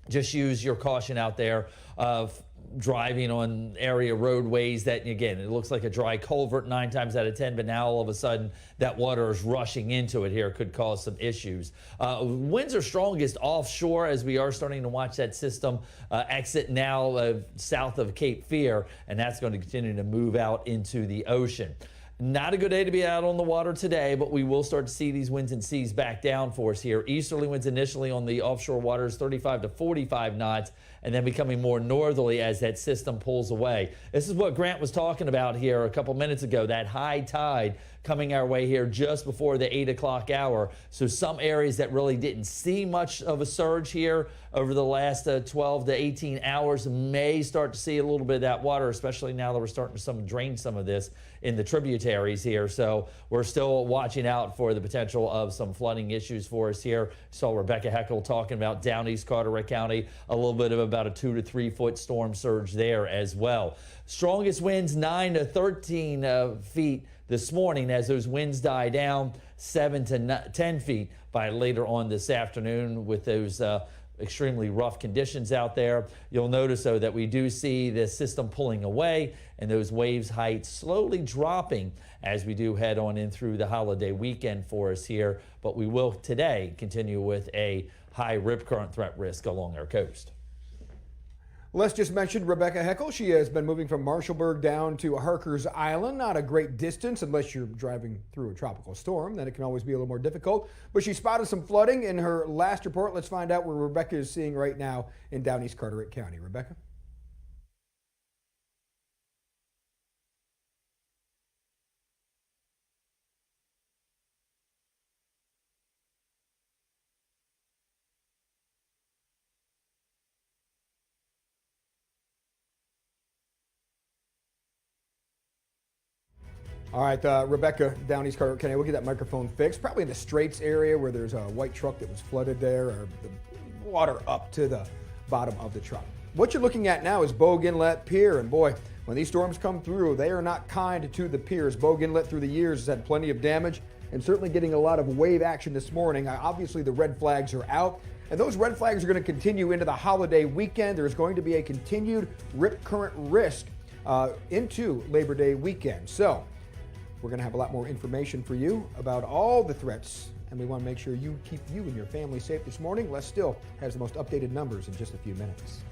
Just use your caution out there of driving on area roadways that, again, it looks like a dry culvert 9 times out of 10, but now all of a sudden that water is rushing into it here, could cause some issues. Winds are strongest offshore as we are starting to watch that system exit now south of Cape Fear, and that's going to continue to move out into the ocean. Not a good day to be out on the water today, but we will start to see these winds and seas back down for us here. Easterly winds initially on the offshore waters, 35 to 45 knots, and then becoming more northerly as that system pulls away. This is what Grant was talking about here a couple minutes ago, that high tide coming our way here just before the 8 o'clock hour. So some areas that really didn't see much of a surge here over the last 12 to 18 hours may start to see a little bit of that water, especially now that we're starting to drain some of this in the tributaries here. So we're still watching out for the potential of some flooding issues for us here. Saw Rebecca Heckel talking about down East Carteret County, a little bit of about a 2 to 3 foot storm surge there as well. Strongest winds 9 to 13 feet this morning as those winds die down, 7 to 10 feet by later on this afternoon with those extremely rough conditions out there. You'll notice, though, that we do see this system pulling away and those waves heights slowly dropping as we do head on in through the holiday weekend for us here. But we will today continue with a high rip current threat risk along our coast. Les just mentioned Rebecca Heckel. She has been moving from Marshallburg down to Harkers Island. Not a great distance unless you're driving through a tropical storm. Then it can always be a little more difficult. But she spotted some flooding in her last report. Let's find out where Rebecca is seeing right now in down East Carteret County. Rebecca? All right, Rebecca, down East Carteret County, we'll get that microphone fixed. Probably in the Straits area where there's a white truck that was flooded there, or the water up to the bottom of the truck. What you're looking at now is Bogue Inlet Pier, and boy, when these storms come through, they are not kind to the piers. Bogue Inlet through the years has had plenty of damage and certainly getting a lot of wave action this morning. Obviously, the red flags are out, and those red flags are going to continue into the holiday weekend. There's going to be a continued rip current risk into Labor Day weekend. So we're going to have a lot more information for you about all the threats, and we want to make sure you keep you and your family safe this morning. Les Still has the most updated numbers in just a few minutes.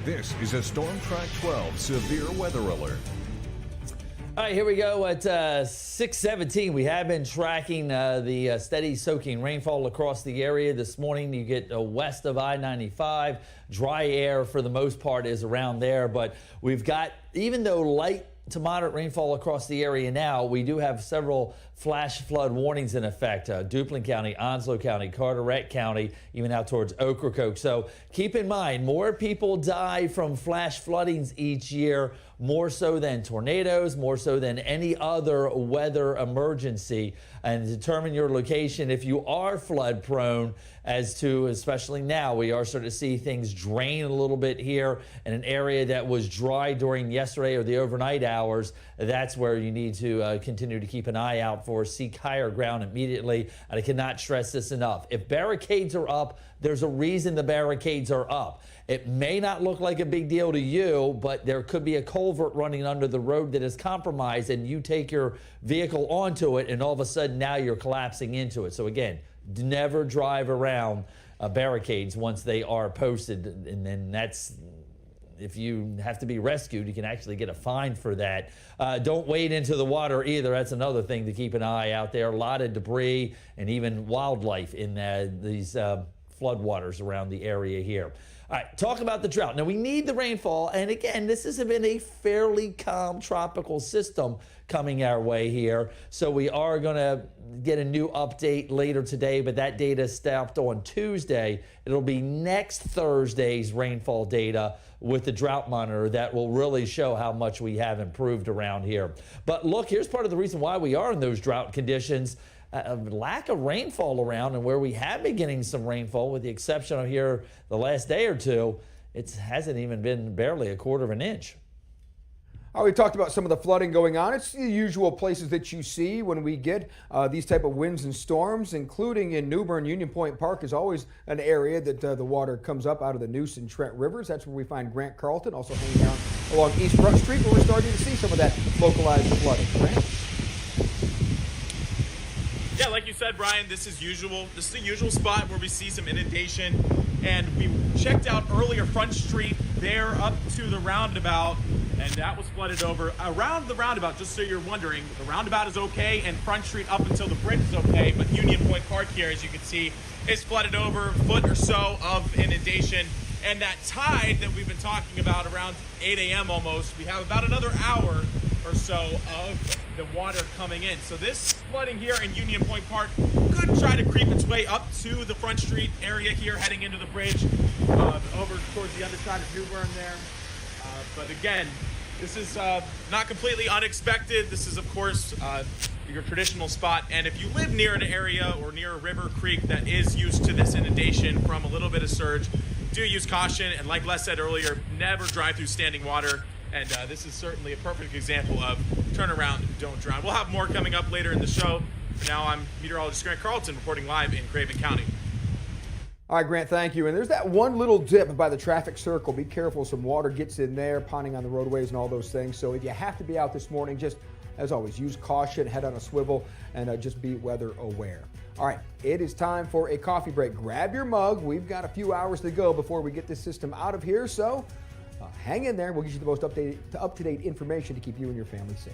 This is a Storm Track 12 severe weather alert. All right, here we go at 6:17. We have been tracking the steady soaking rainfall across the area. This morning, you get west of I-95. Dry air, for the most part, is around there. But we've got, even though light to moderate rainfall across the area now. We do have several flash flood warnings in effect. Duplin County, Onslow County, Carteret County, even out towards Ocracoke. So keep in mind, more people die from flash floodings each year, more so than tornadoes, more so than any other weather emergency. And determine your location if you are flood prone, as to, especially now, we are starting to see things drain a little bit here in an area that was dry during yesterday or the overnight hours. That's where you need to continue to keep an eye out for. Seek higher ground immediately. And I cannot stress this enough. If barricades are up, there's a reason the barricades are up. It may not look like a big deal to you, but there could be a culvert running under the road that is compromised, and you take your vehicle onto it, and all of a sudden now you're collapsing into it. So again, never drive around barricades once they are posted, and then that's, if you have to be rescued, you can actually get a fine for that. Don't wade into the water either. That's another thing to keep an eye out there. A lot of debris and even wildlife in these floodwaters around the area here. All right, talk about the drought. Now, we need the rainfall, and again, this has been a fairly calm tropical system coming our way here, so we are going to get a new update later today, but that data stopped on Tuesday. It'll be next Thursday's rainfall data with the drought monitor that will really show how much we have improved around here. But look, here's part of the reason why we are in those drought conditions. A lack of rainfall around, and where we have been getting some rainfall, with the exception of here the last day or two, it hasn't even been barely a quarter of an inch. We talked about some of the flooding going on. It's the usual places that you see when we get these type of winds and storms, including in New Bern. Union Point Park is always an area that the water comes up out of the Neuse and Trent rivers. That's where we find Grant Carlton, also hanging out along East Front Street, where we're starting to see some of that localized flooding. Grant? Yeah, like you said, Brian, this is usual. This is the usual spot where we see some inundation. And we checked out earlier Front Street there up to the roundabout, and that was flooded over. Around the roundabout, just so you're wondering, the roundabout is okay, and Front Street up until the bridge is okay, but Union Point Park here, as you can see, is flooded over, a foot or so of inundation. And that tide that we've been talking about around 8 a.m. almost, we have about another hour or so of the water coming in. So this flooding here in Union Point Park could try to creep its way up to the Front Street area here, heading into the bridge, over towards the underside of New Bern there. But again, this is not completely unexpected. This is, of course, your traditional spot. And if you live near an area or near a river, creek that is used to this inundation from a little bit of surge, do use caution. And like Les said earlier, never drive through standing water. And this is certainly a perfect example of turn around, don't drown. We'll have more coming up later in the show. For now, I'm meteorologist Grant Carlton reporting live in Craven County. All right, Grant, thank you. And there's that one little dip by the traffic circle. Be careful, some water gets in there, ponding on the roadways and all those things. So if you have to be out this morning, just as always, use caution, head on a swivel, and just be weather aware. All right, it is time for a coffee break. Grab your mug. We've got a few hours to go before we get this system out of here. So hang in there. We'll get you the most up-to-date information to keep you and your family safe.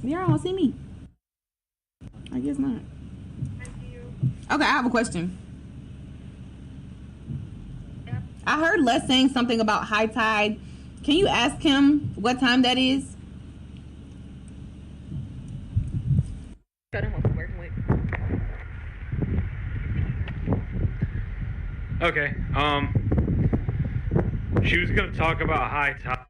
Y'all don't see me. I guess not. Okay, I have a question. I heard Les saying something about high tide. Can you ask him what time that is? Okay. She was gonna talk about high tide.